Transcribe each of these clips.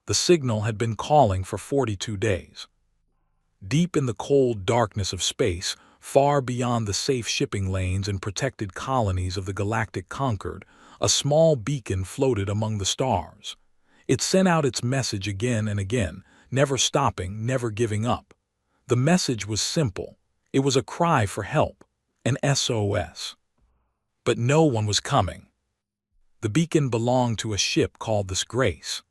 The signal had been calling for 42 days. Deep in the cold darkness of space, far beyond the safe shipping lanes and protected colonies of the galactic Concord, a small beacon floated among the stars. It sent out its message again and again, never stopping, never giving up. The message was simple. It was a cry for help, an SOS. But no one was coming. The beacon belonged to a ship called the Grace.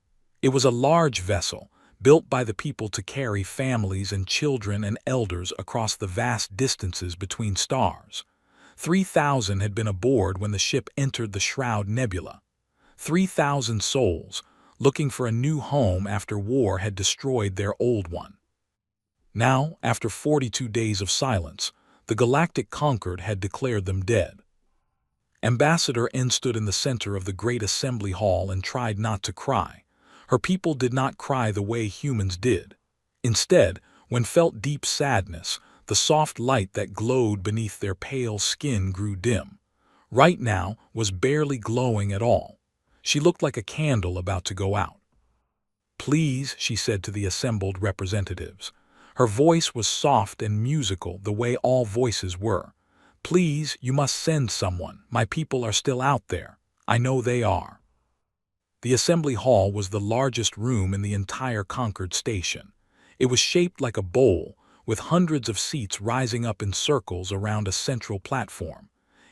It was a large vessel, built by the people to carry families and children and elders across the vast distances between stars. 3,000 had been aboard when the ship entered the Shroud Nebula. 3,000 souls, looking for a new home after war had destroyed their old one. Now, after 42 days of silence, the galactic Concord had declared them dead. Ambassador N stood in the center of the great assembly hall and tried not to cry. Her people did not cry the way humans did. Instead, when felt deep sadness, the soft light that glowed beneath their pale skin grew dim. Right now was barely glowing at all. She looked like a candle about to go out. "Please," she said to the assembled representatives. Her voice was soft and musical the way all voices were. "Please, you must send someone. My people are still out there. I know they are." The assembly hall was the largest room in the entire Concord station. It was shaped like a bowl, with hundreds of seats rising up in circles around a central platform.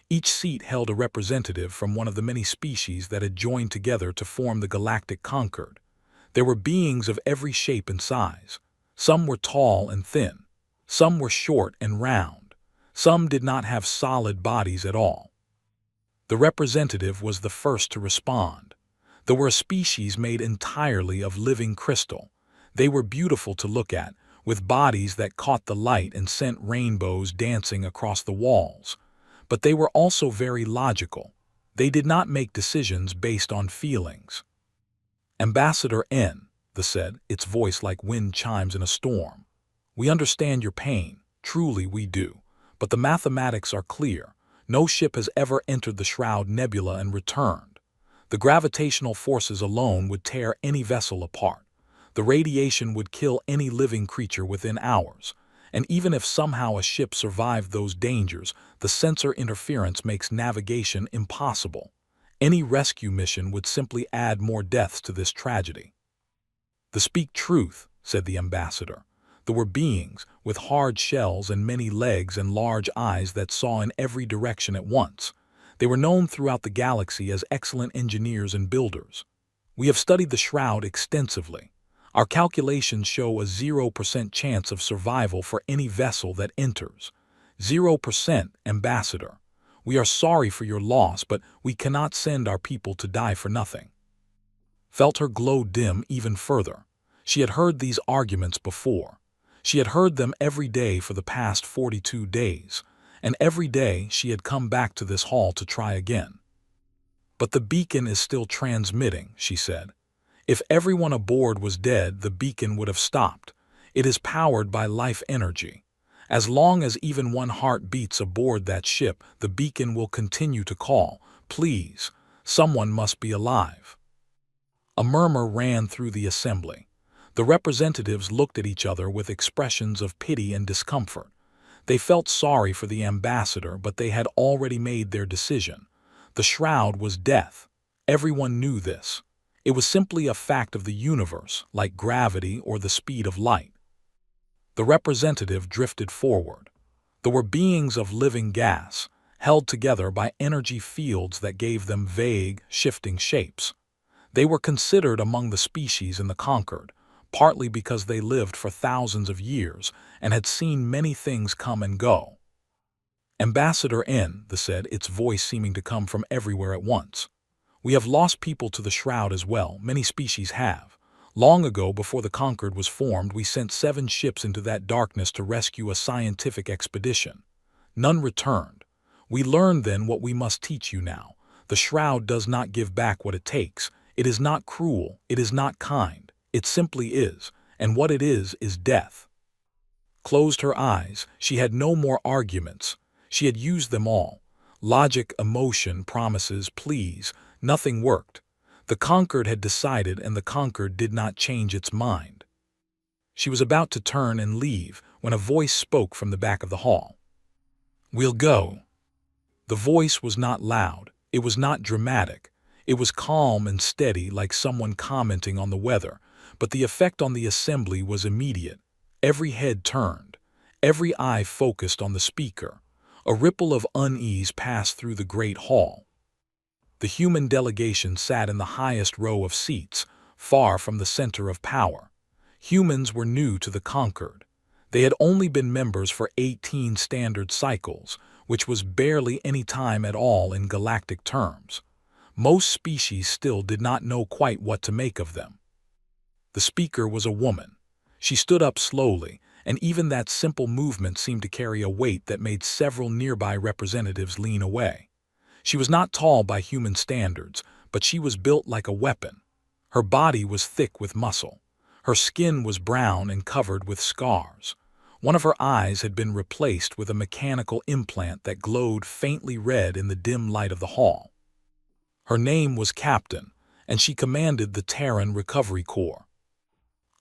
Each seat held a representative from one of the many species that had joined together to form the galactic Concord. There were beings of every shape and size. Some were tall and thin. Some were short and round. Some did not have solid bodies at all. The representative was the first to respond. They were a species made entirely of living crystal. They were beautiful to look at, with bodies that caught the light and sent rainbows dancing across the walls. But they were also very logical. They did not make decisions based on feelings. "Ambassador N," they said, its voice like wind chimes in a storm. "We understand your pain. Truly we do. But the mathematics are clear. No ship has ever entered the Shroud Nebula and returned. The gravitational forces alone would tear any vessel apart. The radiation would kill any living creature within hours. And even if somehow a ship survived those dangers, the sensor interference makes navigation impossible. Any rescue mission would simply add more deaths to this tragedy." "The speak truth," said the ambassador. There were beings with hard shells and many legs and large eyes that saw in every direction at once. They were known throughout the galaxy as excellent engineers and builders. "We have studied the Shroud extensively. Our calculations show a 0% chance of survival for any vessel that enters. 0%, Ambassador. We are sorry for your loss, but we cannot send our people to die for nothing." Felt her glow dim even further. She had heard these arguments before. She had heard them every day for the past 42 days. And every day she had come back to this hall to try again. "But the beacon is still transmitting," she said. "If everyone aboard was dead, the beacon would have stopped. It is powered by life energy. As long as even one heart beats aboard that ship, the beacon will continue to call, 'Please, someone must be alive.'" A murmur ran through the assembly. The representatives looked at each other with expressions of pity and discomfort. They felt sorry for the ambassador, but they had already made their decision. The Shroud was death. Everyone knew this. It was simply a fact of the universe, like gravity or the speed of light. The representative drifted forward. There were beings of living gas, held together by energy fields that gave them vague, shifting shapes. They were considered among the species in the Concord, partly because they lived for thousands of years and had seen many things come and go. "Ambassador N," they said, its voice seeming to come from everywhere at once. "We have lost people to the Shroud as well. Many species have. Long ago, before the Concord was formed, we sent 7 ships into that darkness to rescue a scientific expedition. None returned. We learned then what we must teach you now. The Shroud does not give back what it takes. It is not cruel. It is not kind. It simply is, and what it is death." Closed her eyes. She had no more arguments. She had used them all. Logic, emotion, promises, pleas. Nothing worked. The conquered had decided, and the conquered did not change its mind. She was about to turn and leave when a voice spoke from the back of the hall. "We'll go." The voice was not loud. It was not dramatic. It was calm and steady, like someone commenting on the weather, but the effect on the assembly was immediate. Every head turned. Every eye focused on the speaker. A ripple of unease passed through the great hall. The human delegation sat in the highest row of seats, far from the center of power. Humans were new to the conquered. They had only been members for 18 standard cycles, which was barely any time at all in galactic terms. Most species still did not know quite what to make of them. The speaker was a woman. She stood up slowly, and even that simple movement seemed to carry a weight that made several nearby representatives lean away. She was not tall by human standards, but she was built like a weapon. Her body was thick with muscle. Her skin was brown and covered with scars. One of her eyes had been replaced with a mechanical implant that glowed faintly red in the dim light of the hall. Her name was Captain, and she commanded the Terran Recovery Corps.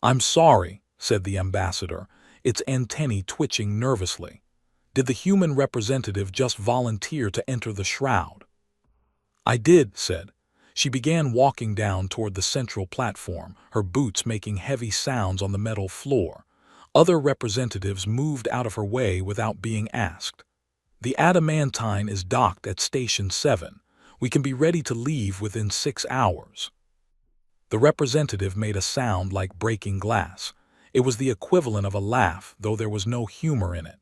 "I'm sorry," said the ambassador, its antennae twitching nervously. "Did the human representative just volunteer to enter the shroud?" "I did," said. She began walking down toward the central platform, her boots making heavy sounds on the metal floor. Other representatives moved out of her way without being asked. "The adamantine is docked at Station 7. We can be ready to leave within 6 hours." The representative made a sound like breaking glass. It was the equivalent of a laugh, though there was no humor in it.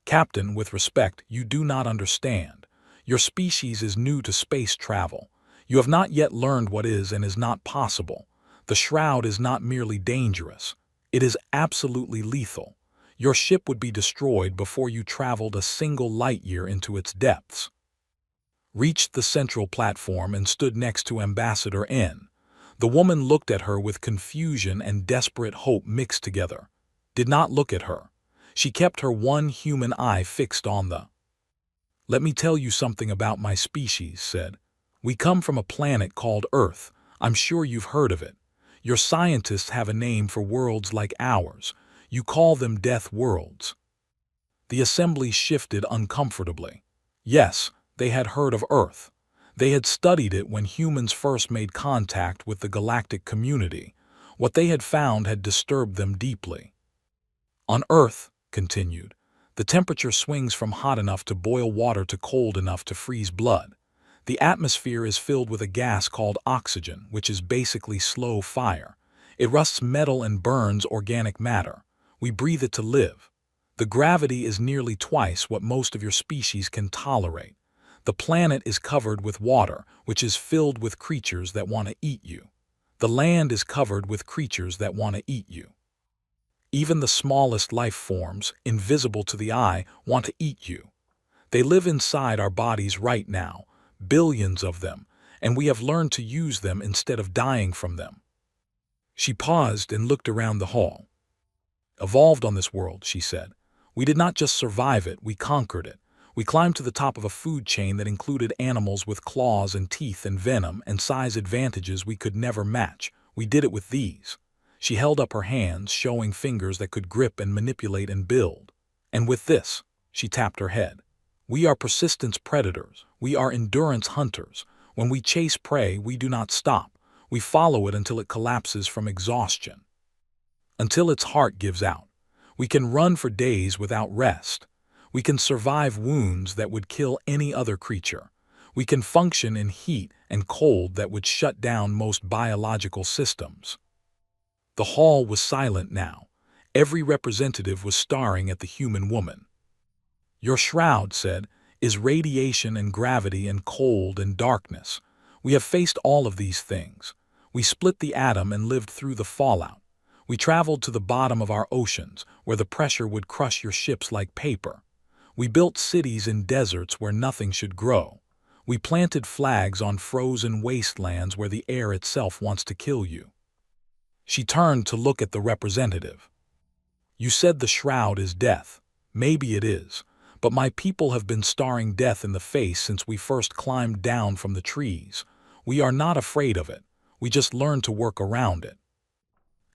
"Captain, with respect, you do not understand. Your species is new to space travel. You have not yet learned what is and is not possible. The shroud is not merely dangerous. It is absolutely lethal. Your ship would be destroyed before you traveled a single light year into its depths." Reached the central platform and stood next to Ambassador N. The woman looked at her with confusion and desperate hope mixed together. Did not look at her. She kept her one human eye fixed on the. "Let me tell you something about my species," said. "We come from a planet called Earth. I'm sure you've heard of it. Your scientists have a name for worlds like ours. You call them Deathworlders." The assembly shifted uncomfortably. Yes, they had heard of Earth. They had studied it when humans first made contact with the galactic community. What they had found had disturbed them deeply. "On Earth," continued, "the temperature swings from hot enough to boil water to cold enough to freeze blood. The atmosphere is filled with a gas called oxygen, which is basically slow fire. It rusts metal and burns organic matter. We breathe it to live. The gravity is nearly twice what most of your species can tolerate. The planet is covered with water, which is filled with creatures that want to eat you. The land is covered with creatures that want to eat you. Even the smallest life forms, invisible to the eye, want to eat you. They live inside our bodies right now, billions of them, and we have learned to use them instead of dying from them." She paused and looked around the hall. "Evolved on this world," she said. "We did not just survive it, we conquered it. We climbed to the top of a food chain that included animals with claws and teeth and venom and size advantages we could never match. We did it with these." She held up her hands, showing fingers that could grip and manipulate and build. "And with this," she tapped her head. "We are persistence predators. We are endurance hunters. When we chase prey, we do not stop. We follow it until it collapses from exhaustion. Until its heart gives out. We can run for days without rest. We can survive wounds that would kill any other creature. We can function in heat and cold that would shut down most biological systems." The hall was silent now. Every representative was staring at the human woman. "Your shroud," said, "is radiation and gravity and cold and darkness. We have faced all of these things. We split the atom and lived through the fallout. We traveled to the bottom of our oceans, where the pressure would crush your ships like paper. We built cities in deserts where nothing should grow. We planted flags on frozen wastelands where the air itself wants to kill you." She turned to look at the representative. "You said the shroud is death. Maybe it is. But my people have been staring death in the face since we first climbed down from the trees. We are not afraid of it. We just learned to work around it."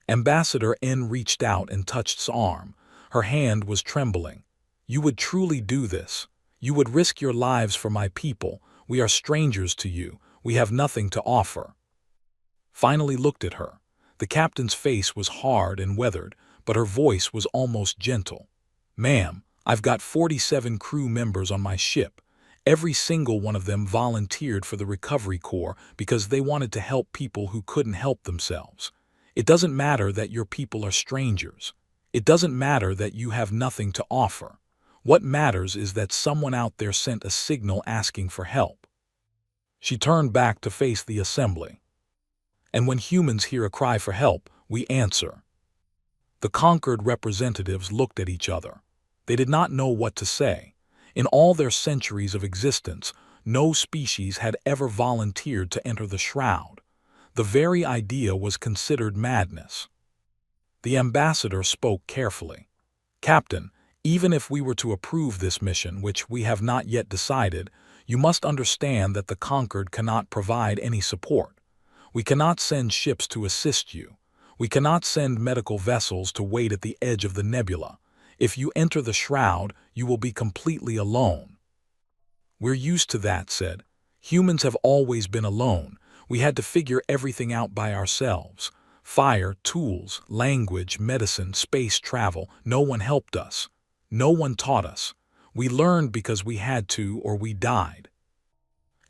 Ambassador N reached out and touched his arm. Her hand was trembling. "You would truly do this. You would risk your lives for my people. We are strangers to you. We have nothing to offer." Finally looked at her. The captain's face was hard and weathered, but her voice was almost gentle. "Ma'am, I've got 47 crew members on my ship. Every single one of them volunteered for the Recovery Corps because they wanted to help people who couldn't help themselves. It doesn't matter that your people are strangers. It doesn't matter that you have nothing to offer. What matters is that someone out there sent a signal asking for help." She turned back to face the assembly. "And when humans hear a cry for help, we answer." The conquered representatives looked at each other. They did not know what to say. In all their centuries of existence, no species had ever volunteered to enter the shroud. The very idea was considered madness. The ambassador spoke carefully. "Captain, even if we were to approve this mission, which we have not yet decided, you must understand that the conquered cannot provide any support. We cannot send ships to assist you. We cannot send medical vessels to wait at the edge of the nebula. If you enter the shroud, you will be completely alone." "We're used to that," said. "Humans have always been alone. We had to figure everything out by ourselves. Fire, tools, language, medicine, space travel. No one helped us. No one taught us. We learned because we had to, or we died."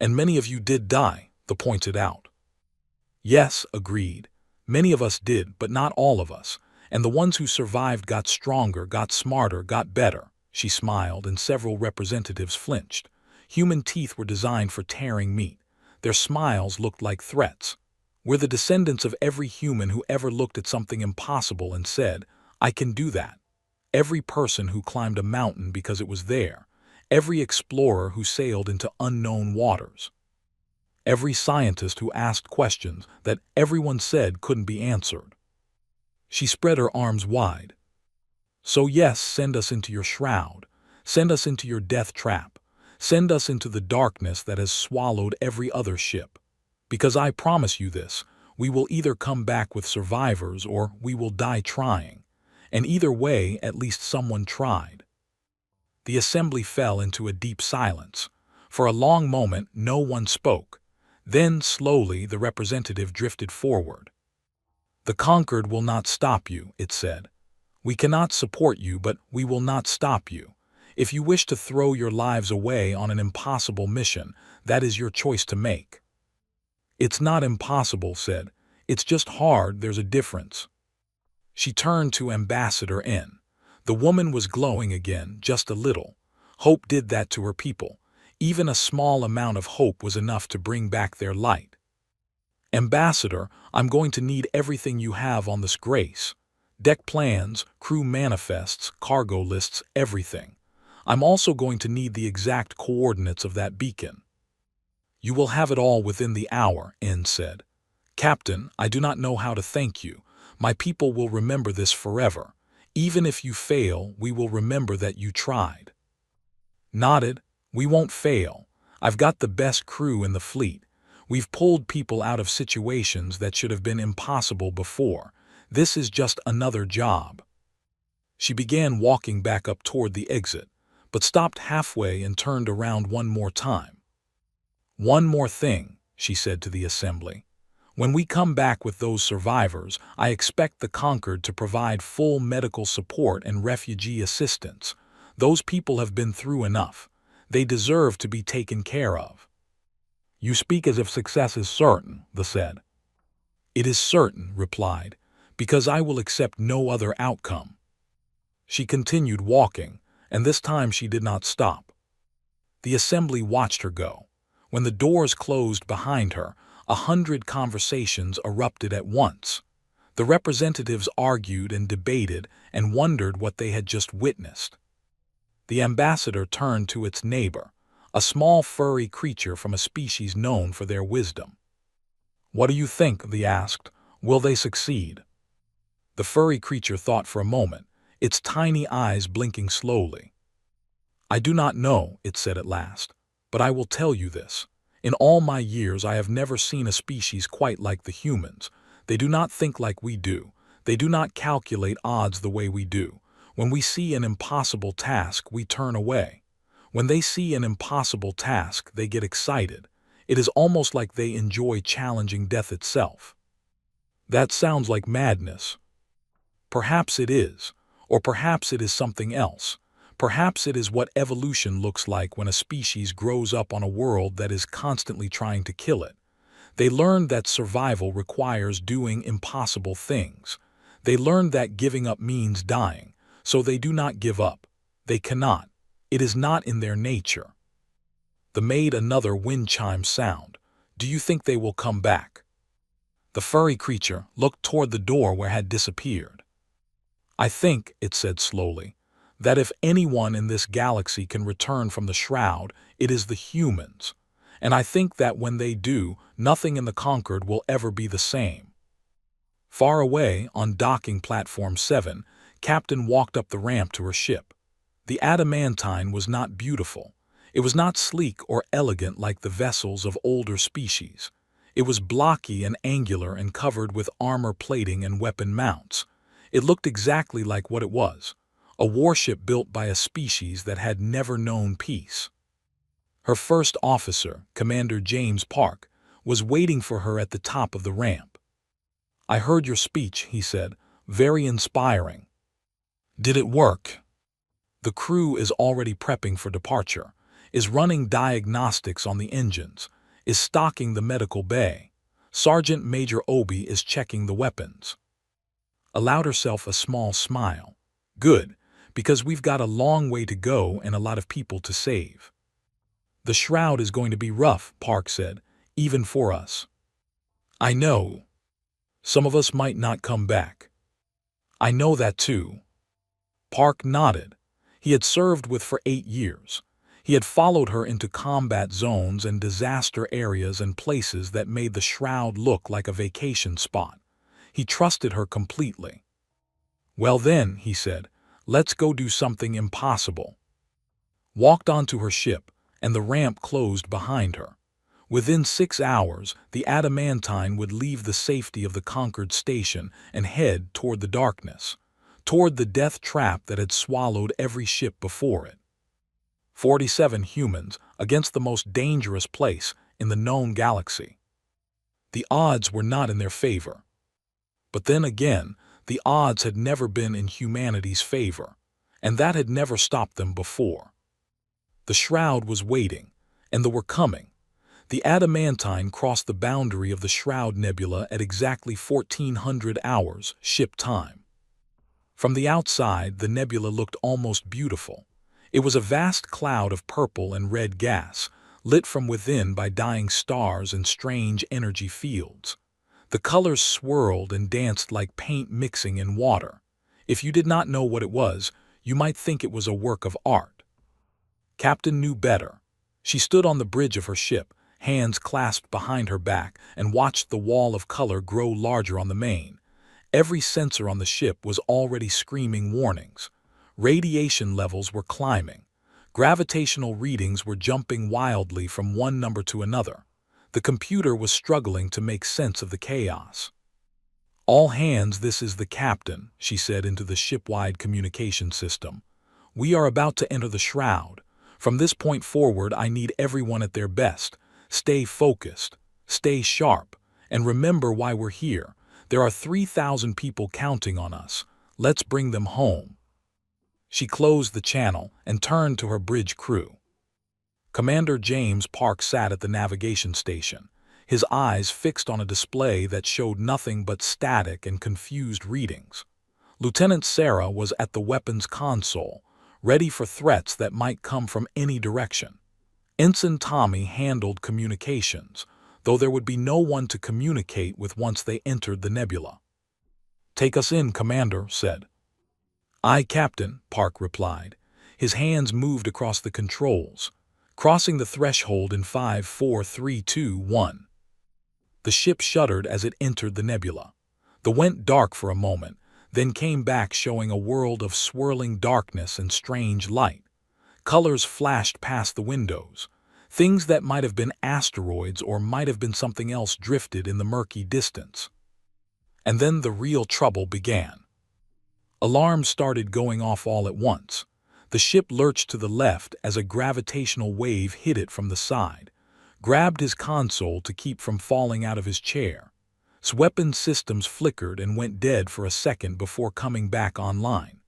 "And many of you did die," they pointed out. "Yes," agreed. "Many of us did, but not all of us. And the ones who survived got stronger, got smarter, got better." She smiled, and several representatives flinched. Human teeth were designed for tearing meat. Their smiles looked like threats. "We're the descendants of every human who ever looked at something impossible and said, 'I can do that.' Every person who climbed a mountain because it was there. Every explorer who sailed into unknown waters. Every scientist who asked questions that everyone said couldn't be answered." She spread her arms wide. "So yes, send us into your shroud. Send us into your death trap. Send us into the darkness that has swallowed every other ship. Because I promise you this, we will either come back with survivors or we will die trying. And either way, at least someone tried." The assembly fell into a deep silence. For a long moment, no one spoke. Then, slowly, the representative drifted forward. "The conquered will not stop you," it said. "We cannot support you, but we will not stop you. If you wish to throw your lives away on an impossible mission, that is your choice to make." "It's not impossible," said. "It's just hard. There's a difference." She turned to Ambassador N. The woman was glowing again, just a little. Hope did that to her people. Even a small amount of hope was enough to bring back their light. "Ambassador, I'm going to need everything you have on this Grace. Deck plans, crew manifests, cargo lists, everything. I'm also going to need the exact coordinates of that beacon." "You will have it all within the hour," N said. "Captain, I do not know how to thank you. My people will remember this forever. Even if you fail, we will remember that you tried." Nodded. "We won't fail. I've got the best crew in the fleet. We've pulled people out of situations that should have been impossible before. This is just another job." She began walking back up toward the exit, but stopped halfway and turned around one more time. "One more thing," she said to the assembly. "When we come back with those survivors, I expect the conquered to provide full medical support and refugee assistance. Those people have been through enough. They deserve to be taken care of." "You speak as if success is certain," they said. "It is certain," replied, "because I will accept no other outcome." She continued walking, and this time she did not stop. The assembly watched her go. When the doors closed behind her, 100 conversations erupted at once. The representatives argued and debated and wondered what they had just witnessed. The ambassador turned to its neighbor, a small furry creature from a species known for their wisdom. "What do you think?" they asked. "Will they succeed?" The furry creature thought for a moment, its tiny eyes blinking slowly. "I do not know," it said at last, "but I will tell you this. In all my years I have never seen a species quite like the humans. They do not think like we do. They do not calculate odds the way we do. When we see an impossible task, we turn away. When they see an impossible task, they get excited. It is almost like they enjoy challenging death itself. That sounds like madness. Perhaps it is, or perhaps it is something else. Perhaps it is what evolution looks like when a species grows up on a world that is constantly trying to kill it. They learned that survival requires doing impossible things. They learned that giving up means dying, so they do not give up. They cannot. It is not in their nature. They made another wind chime sound. Do you think they will come back? The furry creature looked toward the door where had disappeared. I think, it said slowly, that if anyone in this galaxy can return from the shroud, it is the humans. And I think that when they do, nothing in the Concord will ever be the same. Far away, on docking platform 7, Captain walked up the ramp to her ship. The adamantine was not beautiful. It was not sleek or elegant like the vessels of older species. It was blocky and angular and covered with armor plating and weapon mounts. It looked exactly like what it was, a warship built by a species that had never known peace. Her first officer, Commander James Park, was waiting for her at the top of the ramp. I heard your speech, he said, very inspiring. Did it work? The crew is already prepping for departure, is running diagnostics on the engines, is stocking the medical bay. Sergeant Major Obi is checking the weapons. Allowed herself a small smile. Good, because we've got a long way to go and a lot of people to save. The shroud is going to be rough, Park said, even for us. I know. Some of us might not come back. I know that too. Park nodded. He had served with for 8 years. He had followed her into combat zones and disaster areas and places that made the shroud look like a vacation spot. He trusted her completely. Well then, he said, let's go do something impossible. Walked onto her ship, and the ramp closed behind her. Within 6 hours, the adamantine would leave the safety of the conquered station and head toward the darkness, toward the death trap that had swallowed every ship before it. 47 humans against the most dangerous place in the known galaxy. The odds were not in their favor. But then again, the odds had never been in humanity's favor, and that had never stopped them before. The shroud was waiting, and they were coming. The adamantine crossed the boundary of the Shroud Nebula at exactly 1400 hours ship time. From the outside, the nebula looked almost beautiful. It was a vast cloud of purple and red gas, lit from within by dying stars and strange energy fields. The colors swirled and danced like paint mixing in water. If you did not know what it was, you might think it was a work of art. Captain knew better. She stood on the bridge of her ship, hands clasped behind her back, and watched the wall of color grow larger on the main. Every sensor on the ship was already screaming warnings. Radiation levels were climbing. Gravitational readings were jumping wildly from one number to another. The computer was struggling to make sense of the chaos. All hands, this is the captain, she said into the ship-wide communication system. We are about to enter the shroud. From this point forward, I need everyone at their best. Stay focused, stay sharp, and remember why we're here. There are 3,000 people counting on us. Let's bring them home. She closed the channel and turned to her bridge crew. Commander James Park sat at the navigation station, his eyes fixed on a display that showed nothing but static and confused readings. Lieutenant Sarah was at the weapons console, ready for threats that might come from any direction. Ensign Tommy handled communications, though there would be no one to communicate with once they entered the nebula. Take us in, Commander said. Aye, Captain, Park replied. His hands moved across the controls, crossing the threshold in 5, 4, 3, 2, 1. The ship shuddered as it entered the nebula. The went dark for a moment, then came back showing a world of swirling darkness and strange light. Colors flashed past the windows. Things that might have been asteroids or might have been something else drifted in the murky distance. And then the real trouble began. Alarms started going off all at once. The ship lurched to the left as a gravitational wave hit it from the side, grabbed his console to keep from falling out of his chair. Weapon systems flickered and went dead for a second before coming back online.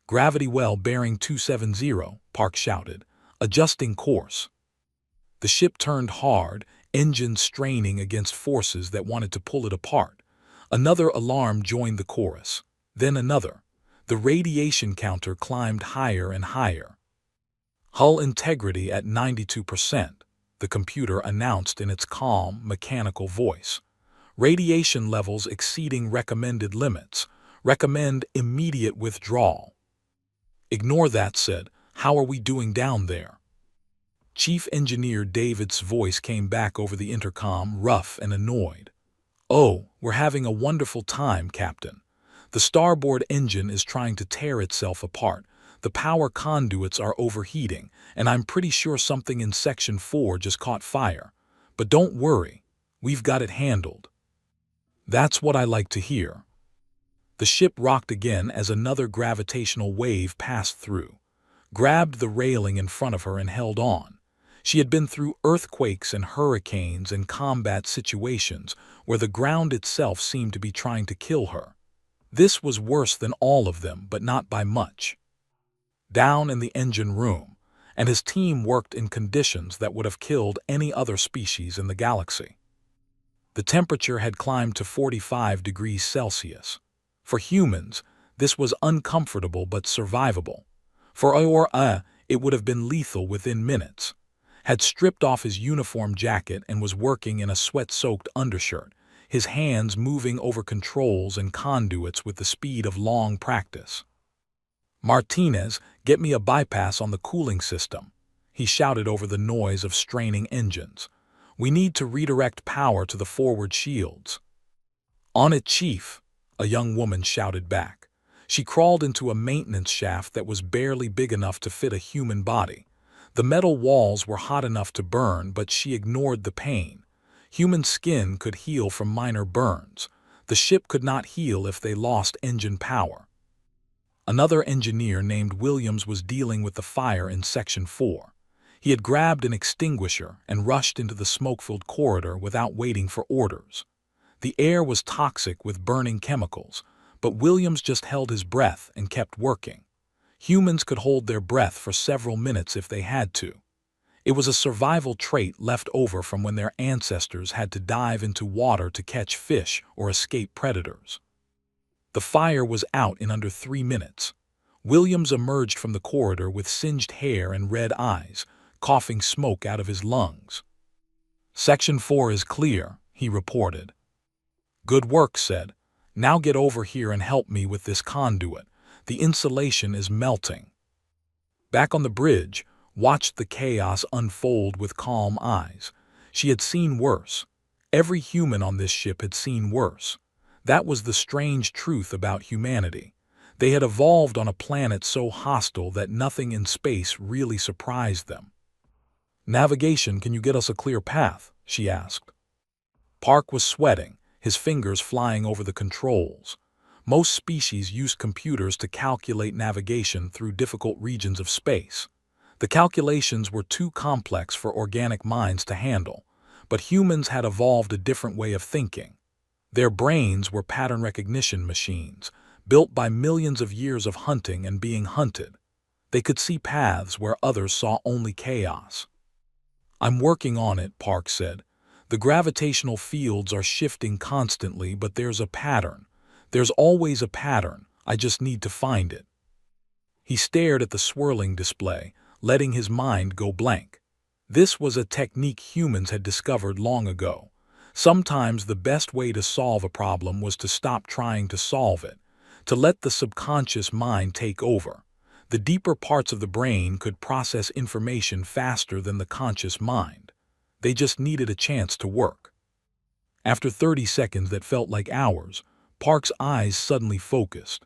"Gravity well bearing 270, Park shouted, adjusting course. The ship turned hard, engines straining against forces that wanted to pull it apart. Another alarm joined the chorus. Then another. The radiation counter climbed higher and higher. "Hull integrity at 92%, the computer announced in its calm, mechanical voice. "Radiation levels exceeding recommended limits. Recommend immediate withdrawal." "Ignore that," said. "How are we doing down there?" Chief Engineer David's voice came back over the intercom, rough and annoyed. "Oh, we're having a wonderful time, Captain. The starboard engine is trying to tear itself apart. The power conduits are overheating, and I'm pretty sure something in Section 4 just caught fire. But don't worry, we've got it handled." "That's what I like to hear." The ship rocked again as another gravitational wave passed through, grabbed the railing in front of her and held on. She had been through earthquakes and hurricanes and combat situations where the ground itself seemed to be trying to kill her. This was worse than all of them, but not by much. Down in the engine room, and his team worked in conditions that would have killed any other species in the galaxy. The temperature had climbed to 45 degrees Celsius. For humans, this was uncomfortable but survivable. For Aura, it would have been lethal within minutes. Had stripped off his uniform jacket and was working in a sweat-soaked undershirt, his hands moving over controls and conduits with the speed of long practice. "Martinez, get me a bypass on the cooling system," he shouted over the noise of straining engines. "We need to redirect power to the forward shields." "On it, Chief," a young woman shouted back. She crawled into a maintenance shaft that was barely big enough to fit a human body. The metal walls were hot enough to burn, but she ignored the pain. Human skin could heal from minor burns. The ship could not heal if they lost engine power. Another engineer named Williams was dealing with the fire in Section 4. He had grabbed an extinguisher and rushed into the smoke-filled corridor without waiting for orders. The air was toxic with burning chemicals, but Williams just held his breath and kept working. Humans could hold their breath for several minutes if they had to. It was a survival trait left over from when their ancestors had to dive into water to catch fish or escape predators. The fire was out in under 3 minutes. Williams emerged from the corridor with singed hair and red eyes, coughing smoke out of his lungs. "Section 4 is clear," he reported. "Good work," said. "Now get over here and help me with this conduit. The insulation is melting." Back on the bridge, watched the chaos unfold with calm eyes. She had seen worse. Every human on this ship had seen worse. That was the strange truth about humanity. They had evolved on a planet so hostile that nothing in space really surprised them. "Navigation, can you get us a clear path?" she asked. Park was sweating, his fingers flying over the controls. Most species used computers to calculate navigation through difficult regions of space. The calculations were too complex for organic minds to handle, but humans had evolved a different way of thinking. Their brains were pattern recognition machines, built by millions of years of hunting and being hunted. They could see paths where others saw only chaos. "I'm working on it," Park said. "The gravitational fields are shifting constantly, but there's a pattern. There's always a pattern. I just need to find it." He stared at the swirling display, letting his mind go blank. This was a technique humans had discovered long ago. Sometimes the best way to solve a problem was to stop trying to solve it, to let the subconscious mind take over. The deeper parts of the brain could process information faster than the conscious mind. They just needed a chance to work. After 30 seconds that felt like hours, Park's eyes suddenly focused.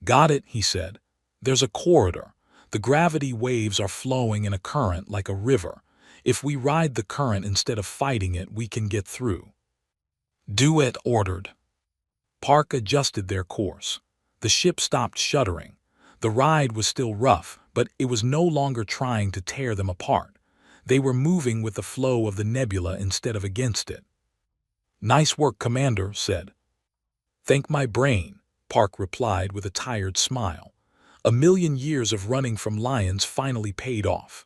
"Got it," he said. "There's a corridor. The gravity waves are flowing in a current like a river. If we ride the current instead of fighting it, we can get through." "Do it," ordered. Park adjusted their course. The ship stopped shuddering. The ride was still rough, but it was no longer trying to tear them apart. They were moving with the flow of the nebula instead of against it. "Nice work, Commander," said. "Thank my brain," Park replied with a tired smile. A million years of running from lions finally paid off.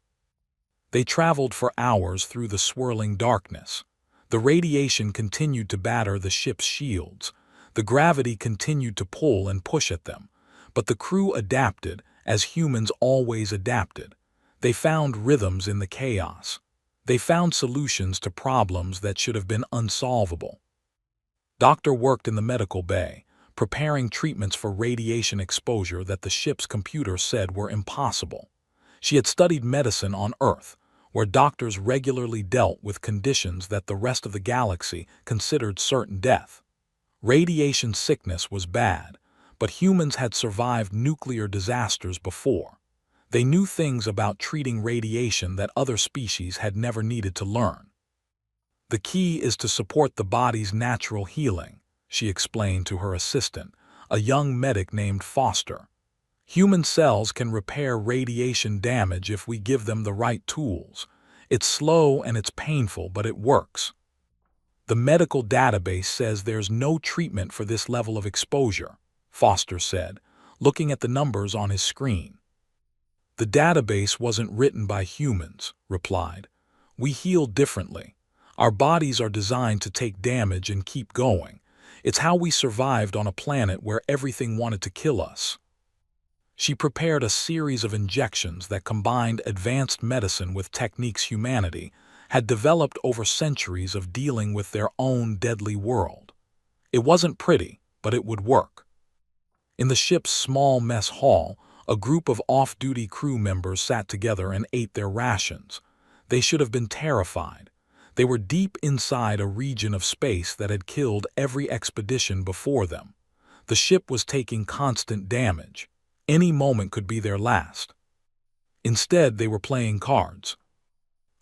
They traveled for hours through the swirling darkness. The radiation continued to batter the ship's shields. The gravity continued to pull and push at them. But the crew adapted, as humans always adapted. They found rhythms in the chaos. They found solutions to problems that should have been unsolvable. Doctor worked in the medical bay, preparing treatments for radiation exposure that the ship's computer said were impossible. She had studied medicine on Earth, where doctors regularly dealt with conditions that the rest of the galaxy considered certain death. Radiation sickness was bad, but humans had survived nuclear disasters before. They knew things about treating radiation that other species had never needed to learn. "The key is to support the body's natural healing," she explained to her assistant, a young medic named Foster. "Human cells can repair radiation damage if we give them the right tools. It's slow and it's painful, but it works. The medical database says there's no treatment for this level of exposure," Foster said, looking at the numbers on his screen. "The database wasn't written by humans," replied. "We heal differently. Our bodies are designed to take damage and keep going. It's how we survived on a planet where everything wanted to kill us." She prepared a series of injections that combined advanced medicine with techniques humanity had developed over centuries of dealing with their own deadly world. It wasn't pretty, but it would work. In the ship's small mess hall, a group of off-duty crew members sat together and ate their rations. They should have been terrified. They were deep inside a region of space that had killed every expedition before them. The ship was taking constant damage. Any moment could be their last. Instead, they were playing cards.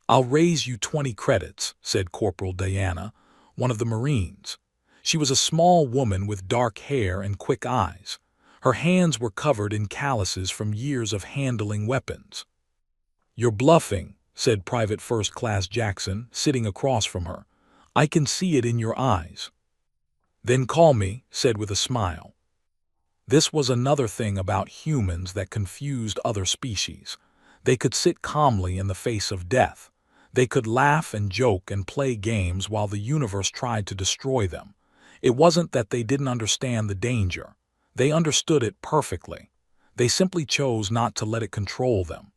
"I'll raise you 20 credits," said Corporal Diana, one of the Marines. She was a small woman with dark hair and quick eyes. Her hands were covered in calluses from years of handling weapons. "You're bluffing," said Private First Class Jackson, sitting across from her. "I can see it in your eyes." "Then call me," said with a smile. This was another thing about humans that confused other species. They could sit calmly in the face of death. They could laugh and joke and play games while the universe tried to destroy them. It wasn't that they didn't understand the danger. They understood it perfectly. They simply chose not to let it control them.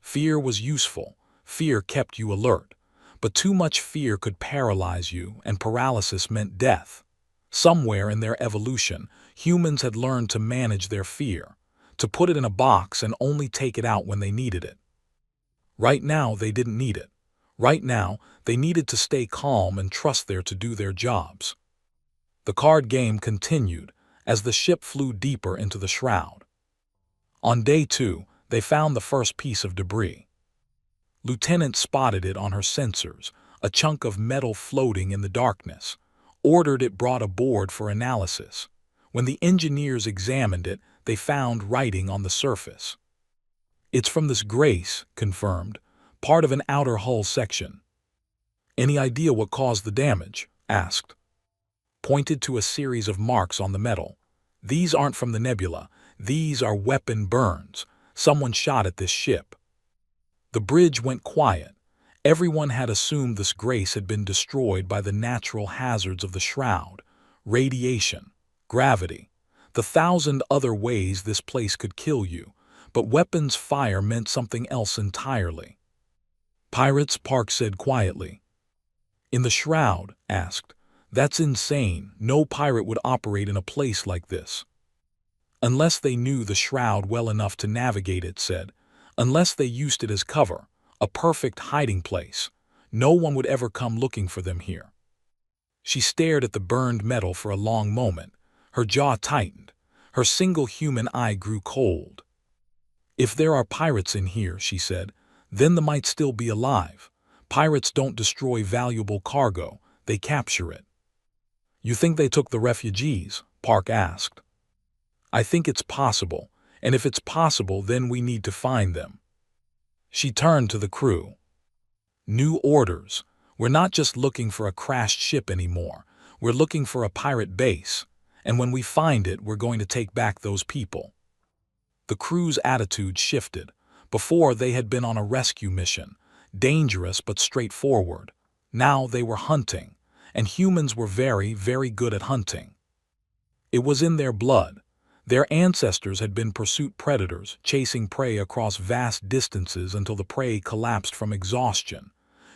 Fear was useful. Fear kept you alert. But too much fear could paralyze you, and paralysis meant death. Somewhere in their evolution, humans had learned to manage their fear, to put it in a box and only take it out when they needed it. Right now, they didn't need it. Right now, they needed to stay calm and trust there to do their jobs. The card game continued as the ship flew deeper into the shroud. On day 2, they found the first piece of debris. Lieutenant spotted it on her sensors, a chunk of metal floating in the darkness, ordered it brought aboard for analysis. When the engineers examined it, they found writing on the surface. "It's from this Grace," confirmed, "part of an outer hull section." "Any idea what caused the damage?" asked. Pointed to a series of marks on the metal. "These aren't from the nebula. These are weapon burns. Someone shot at this ship." The bridge went quiet. Everyone had assumed this Grace had been destroyed by the natural hazards of the shroud, radiation, gravity, the 1,000 other ways this place could kill you, but weapons fire meant something else entirely. "Pirates," Park said quietly. "In the shroud?" asked. "That's insane. No pirate would operate in a place like this." "Unless they knew the shroud well enough to navigate it," said. "Unless they used it as cover, a perfect hiding place. No one would ever come looking for them here." She stared at the burned metal for a long moment. Her jaw tightened. Her single human eye grew cold. "If there are pirates in here," she said, Then they might still be alive. Pirates don't destroy valuable cargo, they capture it. You think they took the refugees? Park asked. I think it's possible, and if it's possible, then we need to find them. She turned to the crew. New orders. We're not just looking for a crashed ship anymore. We're looking for a pirate base, and when we find it, we're going to take back those people. The crew's attitude shifted. Before, they had been on a rescue mission, dangerous but straightforward. Now they were hunting, and humans were very, very good at hunting. It was in their blood. Their ancestors had been pursuit predators, chasing prey across vast distances until the prey collapsed from exhaustion.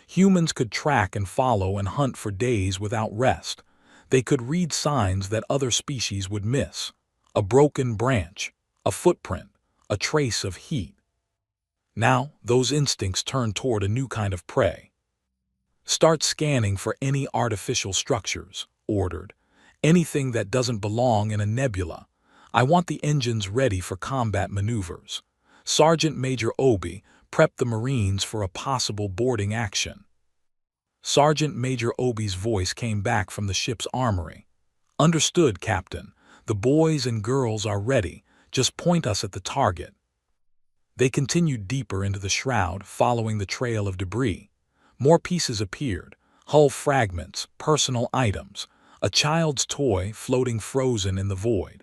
Humans could track and follow and hunt for days without rest. They could read signs that other species would miss. A broken branch, a footprint, a trace of heat. Now, those instincts turned toward a new kind of prey. Start scanning for any artificial structures, ordered. Anything that doesn't belong in a nebula. I want the engines ready for combat maneuvers. Sergeant Major Obi prepped the Marines for a possible boarding action. Sergeant Major Obi's voice came back from the ship's armory. Understood, Captain. The boys and girls are ready. Just point us at the target. They continued deeper into the shroud, following the trail of debris. More pieces appeared. Hull fragments, personal items, a child's toy floating frozen in the void.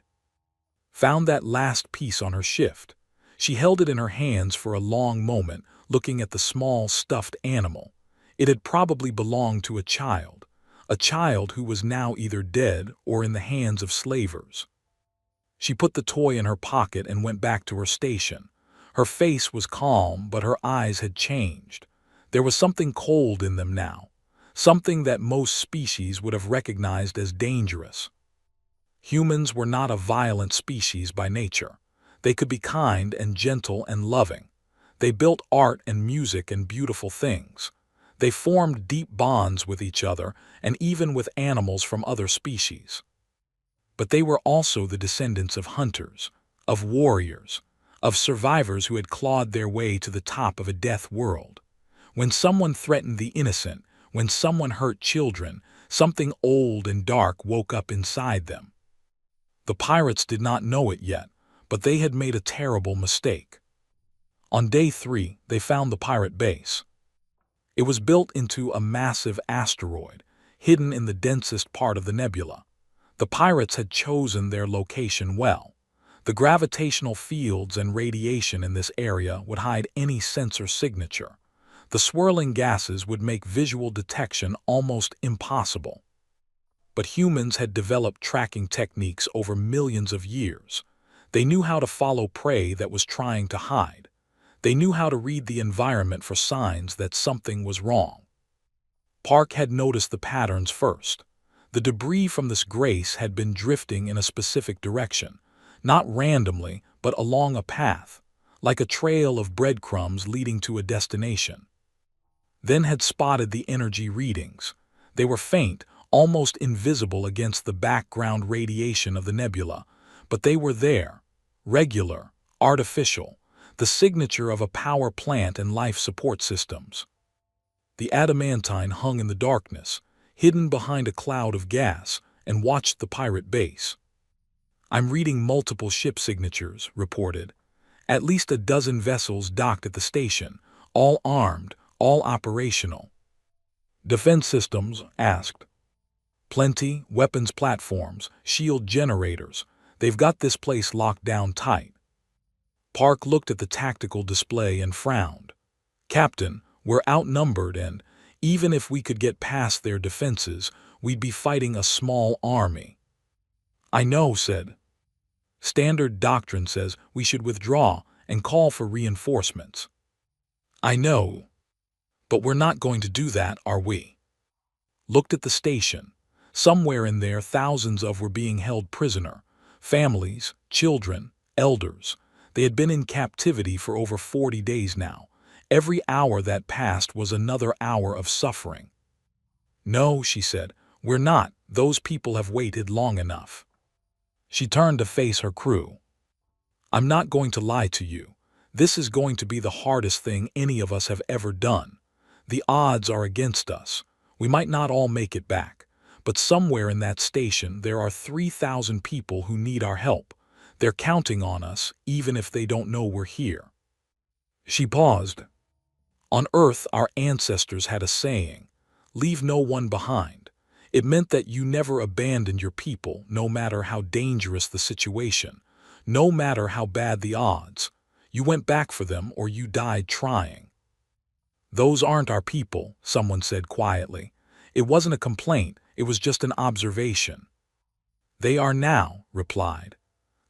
Found that last piece on her shift. She held it in her hands for a long moment, looking at the small stuffed animal. It had probably belonged to a child who was now either dead or in the hands of slavers. She put the toy in her pocket and went back to her station. Her face was calm, but her eyes had changed. There was something cold in them now, something that most species would have recognized as dangerous. Humans were not a violent species by nature. They could be kind and gentle and loving. They built art and music and beautiful things. They formed deep bonds with each other and even with animals from other species. But they were also the descendants of hunters, of warriors, of survivors who had clawed their way to the top of a death world. When someone threatened the innocent, when someone hurt children, something old and dark woke up inside them. The pirates did not know it yet, but they had made a terrible mistake. On day 3, they found the pirate base. It was built into a massive asteroid, hidden in the densest part of the nebula. The pirates had chosen their location well. The gravitational fields and radiation in this area would hide any sensor signature. The swirling gases would make visual detection almost impossible. But humans had developed tracking techniques over millions of years. They knew how to follow prey that was trying to hide. They knew how to read the environment for signs that something was wrong. Park had noticed the patterns first. The debris from this grace had been drifting in a specific direction, not randomly, but along a path, like a trail of breadcrumbs leading to a destination. Then had spotted the energy readings. They were faint, almost invisible against the background radiation of the nebula, but they were there, regular, artificial, the signature of a power plant and life support systems. The adamantine hung in the darkness, hidden behind a cloud of gas, and watched the pirate base. I'm reading multiple ship signatures, reported. At least a dozen vessels docked at the station, all armed, all operational. Defense systems, asked. Plenty, weapons platforms, shield generators. They've got this place locked down tight. Park looked at the tactical display and frowned. Captain, we're outnumbered and, even if we could get past their defenses, we'd be fighting a small army. I know, said. Standard doctrine says we should withdraw and call for reinforcements. I know. But we're not going to do that, are we? Looked at the station. Somewhere in there, thousands were being held prisoner. Families, children, elders. They had been in captivity for over 40 days now. Every hour that passed was another hour of suffering. No, she said, we're not. Those people have waited long enough. She turned to face her crew. I'm not going to lie to you. This is going to be the hardest thing any of us have ever done. The odds are against us. We might not all make it back. But somewhere in that station there are 3,000 people who need our help. They're counting on us, even if they don't know we're here." She paused. On Earth, our ancestors had a saying, "Leave no one behind." It meant that you never abandoned your people, no matter how dangerous the situation, no matter how bad the odds. You went back for them or you died trying. "Those aren't our people," someone said quietly. It wasn't a complaint, it was just an observation. "They are now," replied.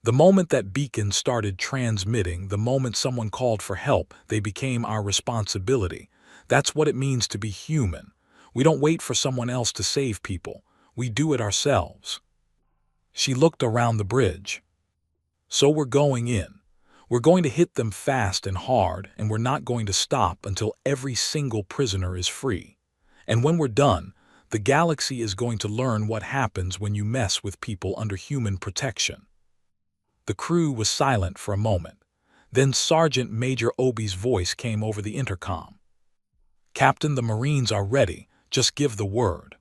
"The moment that beacon started transmitting, the moment someone called for help, they became our responsibility. That's what it means to be human. We don't wait for someone else to save people. We do it ourselves." She looked around the bridge. "So we're going in. We're going to hit them fast and hard, and we're not going to stop until every single prisoner is free. And when we're done, the galaxy is going to learn what happens when you mess with people under human protection." The crew was silent for a moment. Then Sergeant Major Obi's voice came over the intercom. "Captain, the Marines are ready. Just give the word."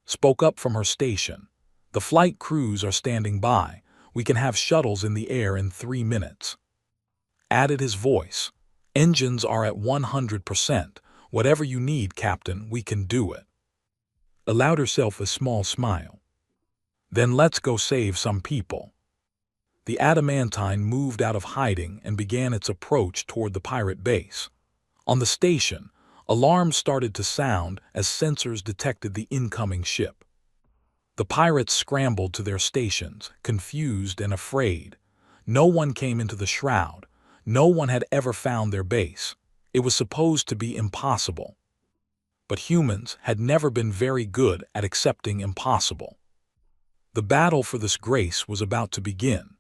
Spoke up from her station. "The flight crews are standing by. We can have shuttles in the air in 3 minutes." Added his voice. "Engines are at 100%. Whatever you need, Captain, we can do it." Allowed herself a small smile. "Then let's go save some people." The adamantine moved out of hiding and began its approach toward the pirate base. On the station, alarms started to sound as sensors detected the incoming ship. The pirates scrambled to their stations, confused and afraid. No one came into the shroud. No one had ever found their base. It was supposed to be impossible. But humans had never been very good at accepting impossible. The battle for this grace was about to begin.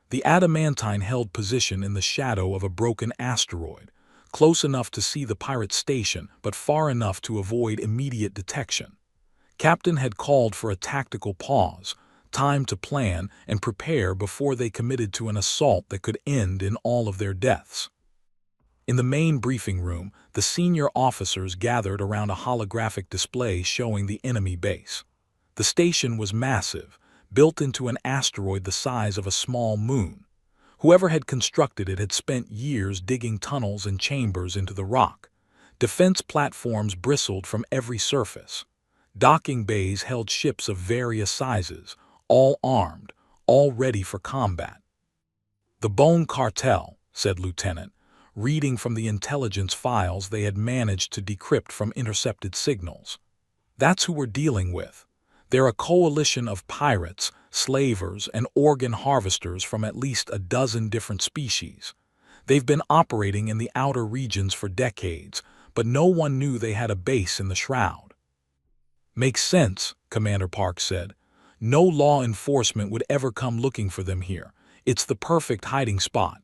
The adamantine held position in the shadow of a broken asteroid, close enough to see the pirate station but far enough to avoid immediate detection. Captain had called for a tactical pause, time to plan and prepare before they committed to an assault that could end in all of their deaths. In the main briefing room, the senior officers gathered around a holographic display showing the enemy base. The station was massive, built into an asteroid the size of a small moon. Whoever had constructed it had spent years digging tunnels and chambers into the rock. Defense platforms bristled from every surface. Docking bays held ships of various sizes, all armed, all ready for combat. "The Bone Cartel," said Lieutenant, reading from the intelligence files they had managed to decrypt from intercepted signals. "That's who we're dealing with. They're a coalition of pirates, slavers, and organ harvesters from at least a dozen different species. They've been operating in the outer regions for decades, but no one knew they had a base in the shroud." "Makes sense," Commander Park said. "No law enforcement would ever come looking for them here. It's the perfect hiding spot."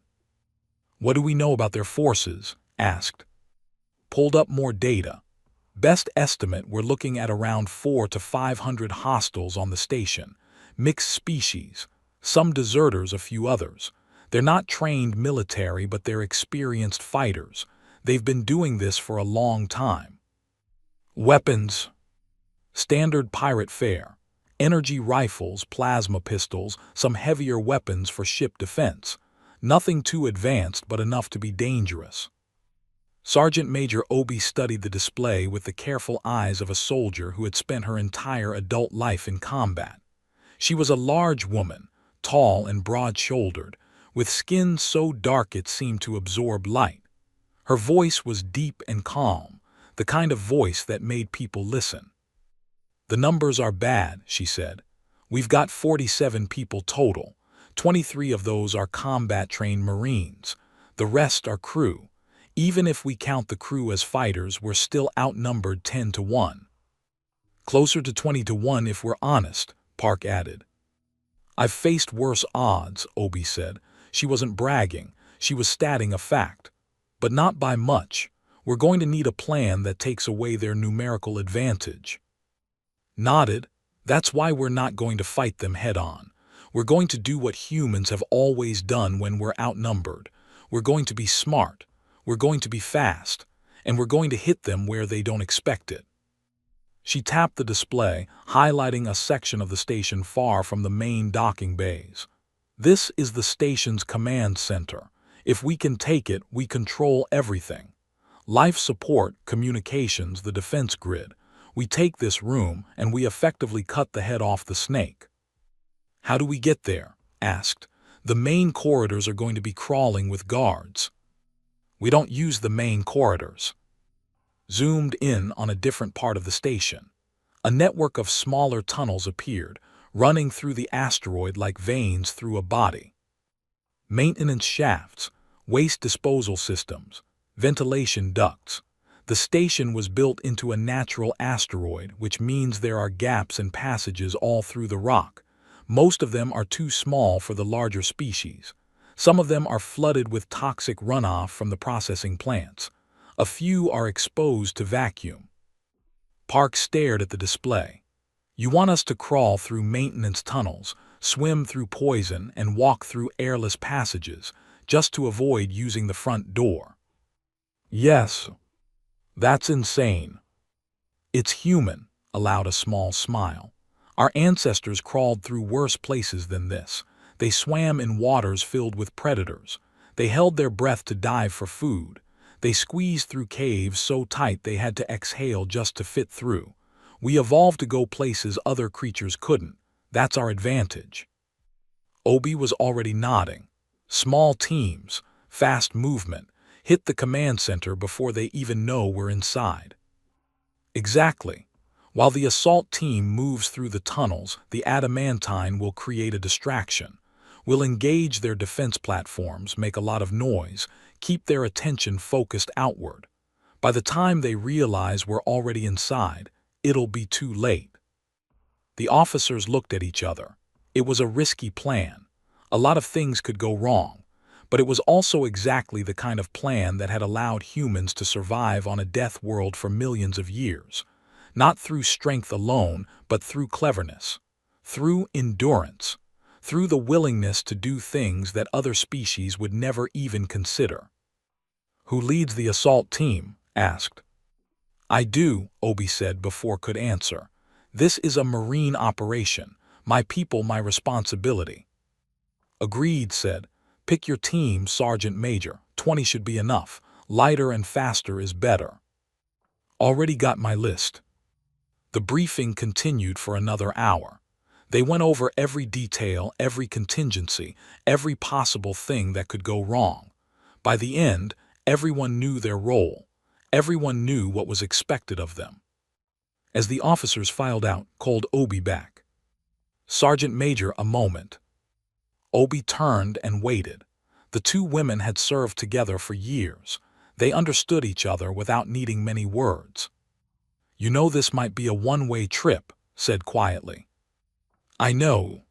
"What do we know about their forces?" asked. Pulled up more data. Best estimate, we're looking at around 400 to 500 hostiles on the station. Mixed species. Some deserters, a few others. They're not trained military, but they're experienced fighters. They've been doing this for a long time. "Weapons. Standard pirate fare. Energy rifles, plasma pistols, some heavier weapons for ship defense. Nothing too advanced, but enough to be dangerous." Sergeant Major Obi studied the display with the careful eyes of a soldier who had spent her entire adult life in combat. She was a large woman, tall and broad-shouldered, with skin so dark it seemed to absorb light. Her voice was deep and calm, the kind of voice that made people listen. "The numbers are bad," she said. "We've got 47 people total. 23 of those are combat-trained Marines. The rest are crew. Even if we count the crew as fighters, we're still outnumbered 10 to 1. "Closer to 20 to 1 if we're honest," Park added. "I've faced worse odds," Obi said. She wasn't bragging, she was stating a fact. "But not by much. We're going to need a plan that takes away their numerical advantage." Nodded. "That's why we're not going to fight them head-on. We're going to do what humans have always done when we're outnumbered. We're going to be smart. We're going to be fast. And we're going to hit them where they don't expect it. She tapped the display, highlighting a section of the station far from the main docking bays. This is the station's command center. If we can take it, we control everything. Life support, communications, the defense grid. We take this room and we effectively cut the head off the snake. How do we get there? Asked. The main corridors are going to be crawling with guards. We don't use the main corridors. Zoomed in on a different part of the station. A network of smaller tunnels appeared, running through the asteroid like veins through a body. Maintenance shafts, waste disposal systems, ventilation ducts. The station was built into a natural asteroid, which means there are gaps and passages all through the rock. Most of them are too small for the larger species. Some of them are flooded with toxic runoff from the processing plants. A few are exposed to vacuum. Park stared at the display. You want us to crawl through maintenance tunnels, swim through poison, and walk through airless passages, just to avoid using the front door. Yes. That's insane. It's human, allowed a small smile. Our ancestors crawled through worse places than this. They swam in waters filled with predators. They held their breath to dive for food. They squeezed through caves so tight they had to exhale just to fit through. We evolved to go places other creatures couldn't. That's our advantage. Obi was already nodding. Small teams, fast movement, hit the command center before they even know we're inside. Exactly. While the assault team moves through the tunnels, the adamantine will create a distraction. We'll engage their defense platforms, make a lot of noise, keep their attention focused outward. By the time they realize we're already inside, it'll be too late. The officers looked at each other. It was a risky plan. A lot of things could go wrong, but it was also exactly the kind of plan that had allowed humans to survive on a death world for millions of years. Not through strength alone, but through cleverness, through endurance, through the willingness to do things that other species would never even consider. Who leads the assault team? Asked. I do, Obi said before could answer. This is a marine operation. My people, my responsibility. Agreed, said. Pick your team, Sergeant Major. 20 should be enough. Lighter and faster is better. Already got my list. The briefing continued for another hour. They went over every detail, every contingency, every possible thing that could go wrong. By the end, everyone knew their role. Everyone knew what was expected of them. As the officers filed out, called Obi back. Sergeant Major, a moment. Obi turned and waited. The two women had served together for years. They understood each other without needing many words. You know this might be a one-way trip, said quietly. I know.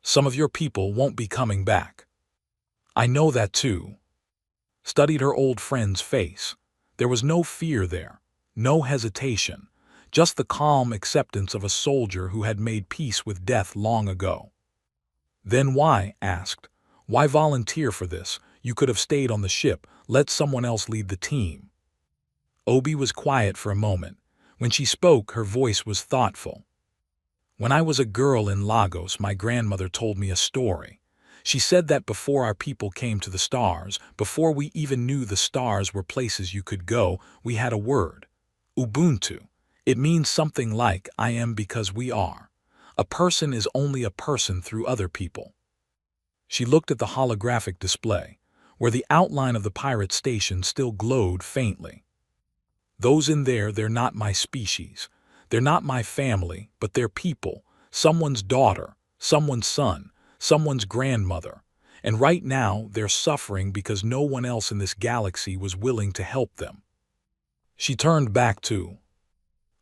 Some of your people won't be coming back. I know that too. Studied her old friend's face. There was no fear there, no hesitation, just the calm acceptance of a soldier who had made peace with death long ago. Then why? Asked. Why volunteer for this? You could have stayed on the ship, let someone else lead the team. Obi was quiet for a moment. When she spoke, her voice was thoughtful. When I was a girl in Lagos, my grandmother told me a story. She said that before our people came to the stars, before we even knew the stars were places you could go, we had a word. Ubuntu. It means something like, I am because we are. A person is only a person through other people. She looked at the holographic display, where the outline of the pirate station still glowed faintly. Those in there, they're not my species. They're not my family, but they're people, someone's daughter, someone's son, someone's grandmother. And right now, they're suffering because no one else in this galaxy was willing to help them. She turned back to,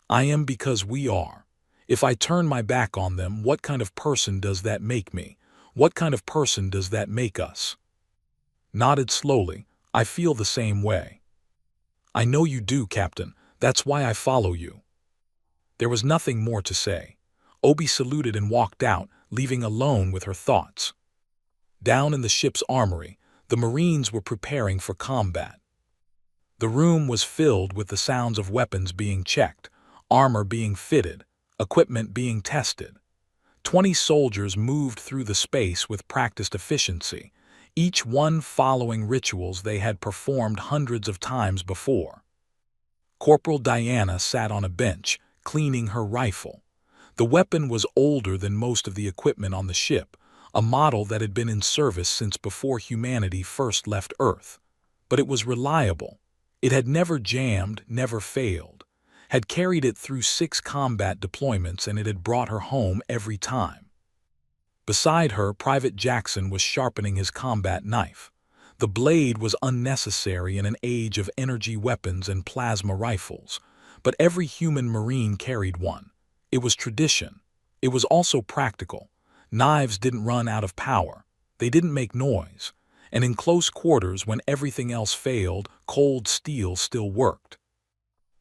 I am because we are. If I turn my back on them, what kind of person does that make me? What kind of person does that make us? Nodded slowly. I feel the same way. I know you do, Captain. That's why I follow you. There was nothing more to say. Obi saluted and walked out, leaving alone with her thoughts. Down in the ship's armory, The Marines were preparing for combat. The room was filled with the sounds of weapons being checked, armor being fitted, equipment being tested. 20 soldiers moved through the space with practiced efficiency, each one following rituals they had performed hundreds of times before. Corporal Diana sat on a bench, cleaning her rifle. The weapon was older than most of the equipment on the ship, a model that had been in service since before humanity first left Earth. But it was reliable. It had never jammed, never failed, had carried it through 6 combat deployments, and it had brought her home every time. Beside her, Private Jackson was sharpening his combat knife. The blade was unnecessary in an age of energy weapons and plasma rifles, but every human Marine carried one. It was tradition. It was also practical. Knives didn't run out of power. They didn't make noise. And in close quarters, when everything else failed, cold steel still worked.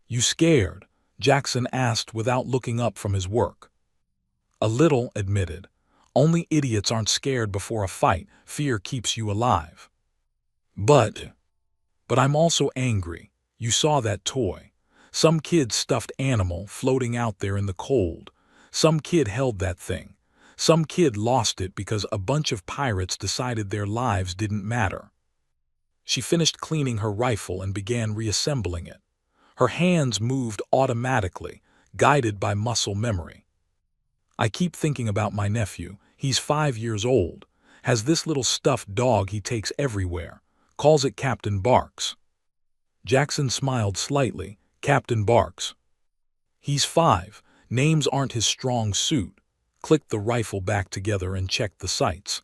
"You scared?" Jackson asked without looking up from his work. "A little," admitted. "Only idiots aren't scared before a fight. Fear keeps you alive." But I'm also angry. You saw that toy. Some kid's stuffed animal floating out there in the cold. Some kid held that thing. Some kid lost it because a bunch of pirates decided their lives didn't matter." She finished cleaning her rifle and began reassembling it. Her hands moved automatically, guided by muscle memory. "I keep thinking about my nephew. He's 5 years old. Has this little stuffed dog he takes everywhere. Calls it Captain Barks." Jackson smiled slightly. "Captain Barks." "He's 5. Names aren't his strong suit." Clicked the rifle back together and checked the sights.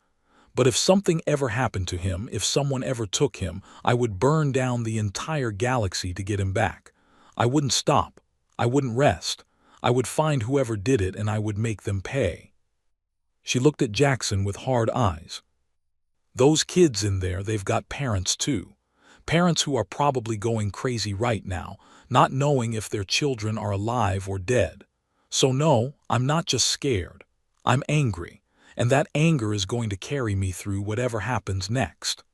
"But if something ever happened to him, if someone ever took him, I would burn down the entire galaxy to get him back. I wouldn't stop. I wouldn't rest. I would find whoever did it and I would make them pay." She looked at Jackson with hard eyes. "Those kids in there, they've got parents too. Parents who are probably going crazy right now, not knowing if their children are alive or dead. So no, I'm not just scared. I'm angry, and that anger is going to carry me through whatever happens next."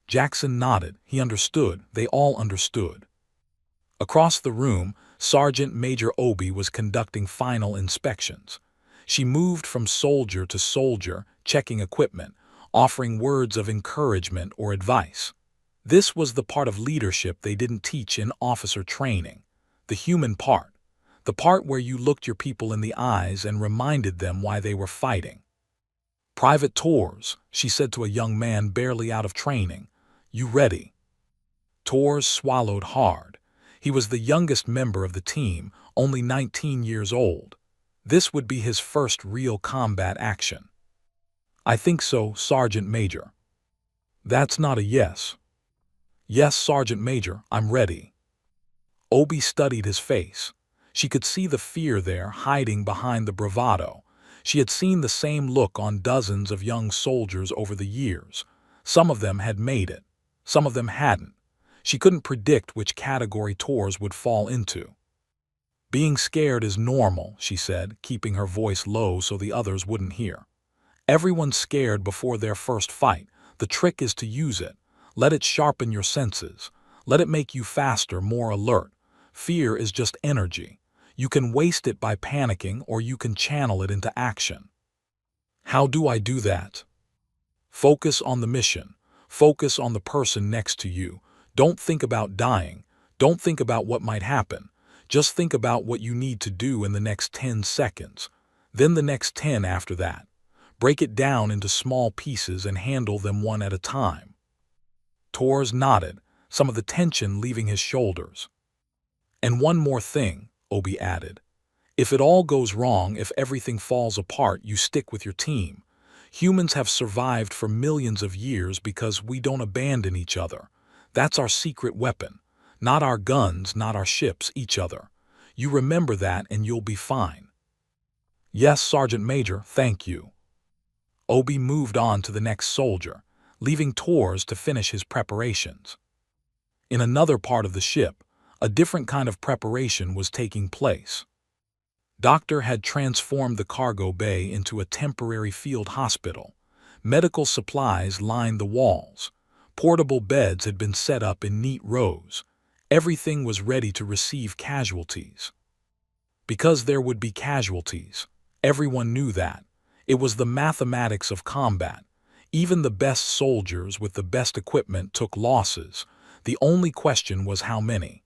Jackson nodded. He understood. They all understood. Across the room, Sergeant Major Obi was conducting final inspections. She moved from soldier to soldier, checking equipment, offering words of encouragement or advice. This was the part of leadership they didn't teach in officer training. The human part. The part where you looked your people in the eyes and reminded them why they were fighting. "Private Torres," she said to a young man barely out of training, "you ready?" Torres swallowed hard. He was the youngest member of the team, only 19 years old. This would be his first real combat action. "I think so, Sergeant Major." "That's not a yes." "Yes, Sergeant Major, I'm ready." Obi studied his face. She could see the fear there hiding behind the bravado. She had seen the same look on dozens of young soldiers over the years. Some of them had made it. Some of them hadn't. She couldn't predict which category Torres would fall into. "Being scared is normal," she said, keeping her voice low so the others wouldn't hear. "Everyone's scared before their first fight. The trick is to use it. Let it sharpen your senses. Let it make you faster, more alert. Fear is just energy. You can waste it by panicking, or you can channel it into action." "How do I do that?" "Focus on the mission. Focus on the person next to you. Don't think about dying. Don't think about what might happen. Just think about what you need to do in the next 10 seconds. Then the next 10 after that. Break it down into small pieces and handle them one at a time." Torres nodded, some of the tension leaving his shoulders. "And one more thing," Obi added. "If it all goes wrong, if everything falls apart, you stick with your team. Humans have survived for millions of years because we don't abandon each other. That's our secret weapon. Not our guns, not our ships, each other. You remember that and you'll be fine." "Yes, Sergeant Major, thank you." Obi moved on to the next soldier, leaving Torres to finish his preparations. In another part of the ship, a different kind of preparation was taking place. Doctor had transformed the cargo bay into a temporary field hospital. Medical supplies lined the walls. Portable beds had been set up in neat rows. Everything was ready to receive casualties. Because there would be casualties. Everyone knew that. It was the mathematics of combat. Even the best soldiers with the best equipment took losses. The only question was how many.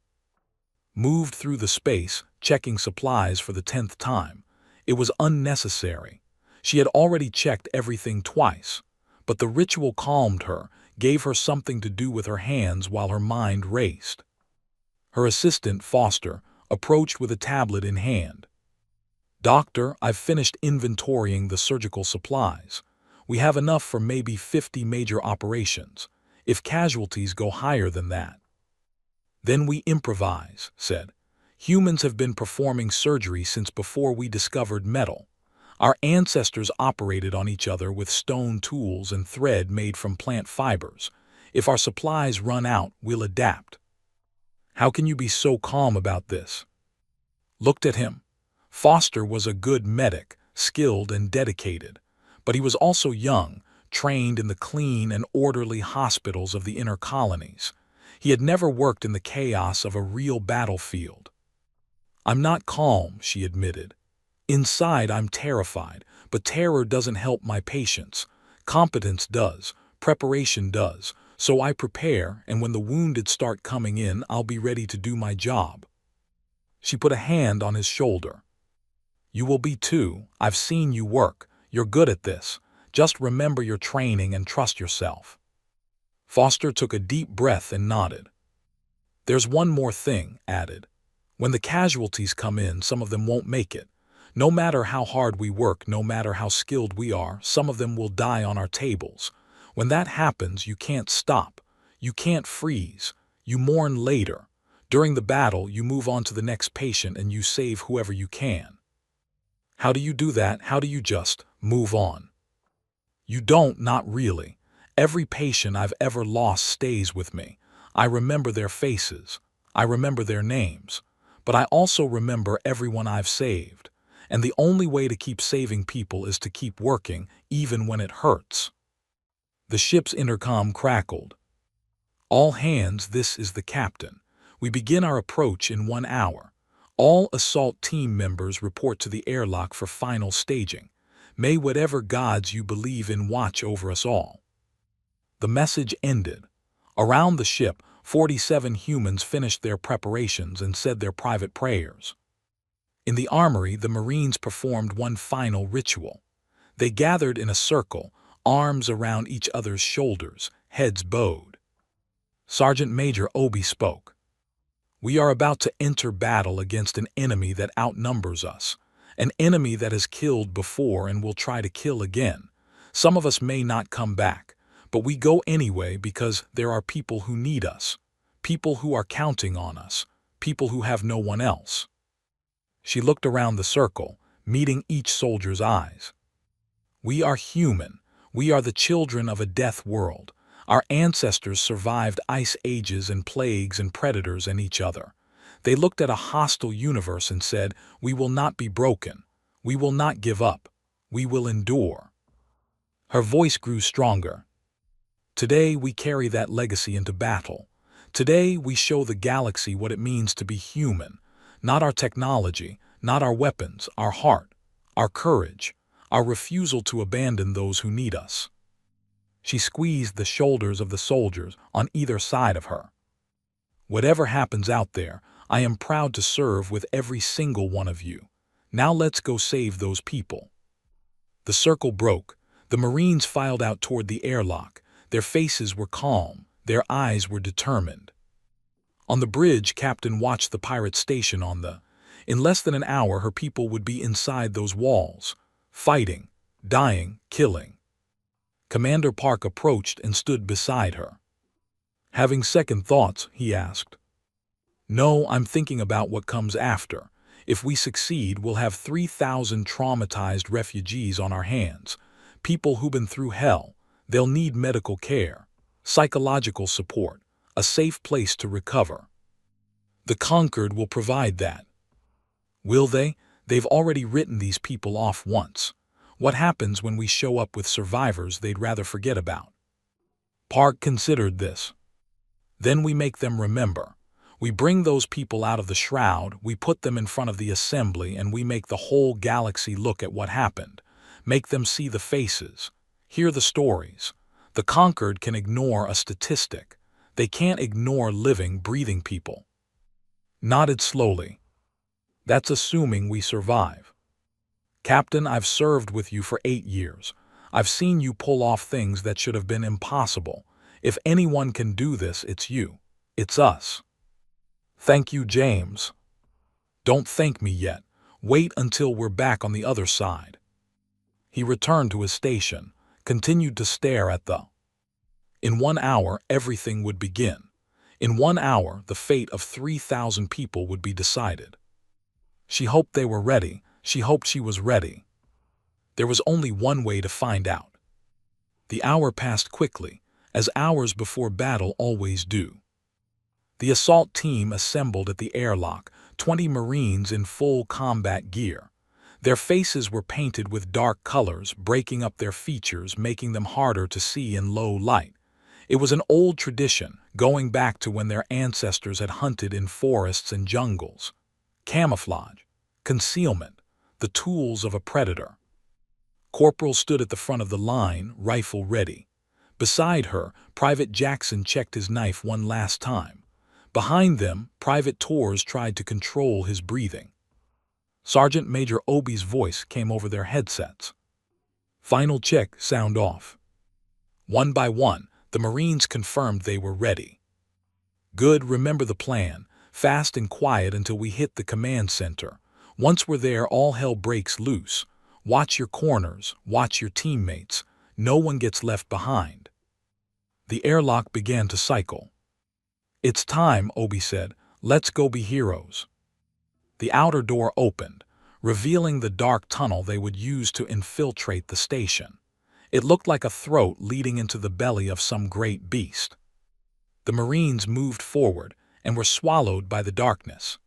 Moved through the space, checking supplies for the 10th time. It was unnecessary. She had already checked everything twice. But the ritual calmed her, gave her something to do with her hands while her mind raced. Her assistant, Foster, approached with a tablet in hand. "Doctor, I've finished inventorying the surgical supplies. We have enough for maybe 50 major operations, if casualties go higher than that." "Then we improvise," said. "Humans have been performing surgery since before we discovered metal. Our ancestors operated on each other with stone tools and thread made from plant fibers. If our supplies run out, we'll adapt." "How can you be so calm about this?" Looked at him. Foster was a good medic, skilled and dedicated, but he was also young, trained in the clean and orderly hospitals of the inner colonies. He had never worked in the chaos of a real battlefield. "I'm not calm," she admitted. "Inside I'm terrified, but terror doesn't help my patients. Competence does, preparation does, so I prepare, and when the wounded start coming in, I'll be ready to do my job." She put a hand on his shoulder. "You will be too. I've seen you work. You're good at this. Just remember your training and trust yourself." Foster took a deep breath and nodded. "There's one more thing," added. "When the casualties come in, some of them won't make it. No matter how hard we work, no matter how skilled we are, some of them will die on our tables. When that happens, you can't stop. You can't freeze. You mourn later. During the battle, you move on to the next patient and you save whoever you can." "How do you do that? How do you just move on?" "You don't, not really. Every patient I've ever lost stays with me. I remember their faces. I remember their names. But I also remember everyone I've saved. And the only way to keep saving people is to keep working, even when it hurts." The ship's intercom crackled. "All hands, this is the captain. We begin our approach in 1 hour. All assault team members report to the airlock for final staging. May whatever gods you believe in watch over us all." The message ended. Around the ship, 47 humans finished their preparations and said their private prayers. In the armory, the Marines performed one final ritual. They gathered in a circle, arms around each other's shoulders, heads bowed. Sergeant Major Obi spoke. "We are about to enter battle against an enemy that outnumbers us, an enemy that has killed before and will try to kill again. Some of us may not come back, but we go anyway because there are people who need us, people who are counting on us, people who have no one else." She looked around the circle, meeting each soldier's eyes. "We are human. We are the children of a death world. Our ancestors survived ice ages and plagues and predators and each other. They looked at a hostile universe and said, 'We will not be broken. We will not give up. We will endure.'" Her voice grew stronger. "Today we carry that legacy into battle. Today we show the galaxy what it means to be human. Not our technology, not our weapons, our heart, our courage, our refusal to abandon those who need us." She squeezed the shoulders of the soldiers on either side of her. "Whatever happens out there, I am proud to serve with every single one of you. Now let's go save those people." The circle broke. The Marines filed out toward the airlock. Their faces were calm. Their eyes were determined. On the bridge, Captain watched the pirate station on the. In less than an hour, her people would be inside those walls, fighting, dying, killing. Commander Park approached and stood beside her. "Having second thoughts?" he asked. "No, I'm thinking about what comes after. If we succeed, we'll have 3,000 traumatized refugees on our hands. People who've been through hell. They'll need medical care, psychological support, a safe place to recover. The conquered will provide that." "Will they? They've already written these people off once. What happens when we show up with survivors they'd rather forget about?" Park considered this. Then we make them remember. We bring those people out of the shroud, we put them in front of the assembly, and we make the whole galaxy look at what happened. Make them see the faces, hear the stories. The conquered can ignore a statistic. They can't ignore living, breathing people. Nodded slowly. That's assuming we survive. Captain, I've served with you for 8 years. I've seen you pull off things that should have been impossible. If anyone can do this, it's you. It's us. Thank you, James. Don't thank me yet. Wait until we're back on the other side. He returned to his station, continued to stare at the. In 1 hour, everything would begin. In 1 hour, the fate of 3,000 people would be decided. She hoped they were ready. She hoped she was ready. There was only one way to find out. The hour passed quickly, as hours before battle always do. The assault team assembled at the airlock, 20 Marines in full combat gear. Their faces were painted with dark colors, breaking up their features, making them harder to see in low light. It was an old tradition, going back to when their ancestors had hunted in forests and jungles. Camouflage, concealment, the tools of a predator. Corporal stood at the front of the line, rifle ready. Beside her, Private Jackson checked his knife one last time. Behind them, Private Torres tried to control his breathing. Sergeant Major Obi's voice came over their headsets. Final check, sound off. One by one, the Marines confirmed they were ready. Good, remember the plan. Fast and quiet until we hit the command center. Once we're there, all hell breaks loose. Watch your corners, watch your teammates. No one gets left behind. The airlock began to cycle. It's time, Obi said. Let's go be heroes. The outer door opened, revealing the dark tunnel they would use to infiltrate the station. It looked like a throat leading into the belly of some great beast. The Marines moved forward and were swallowed by the darkness.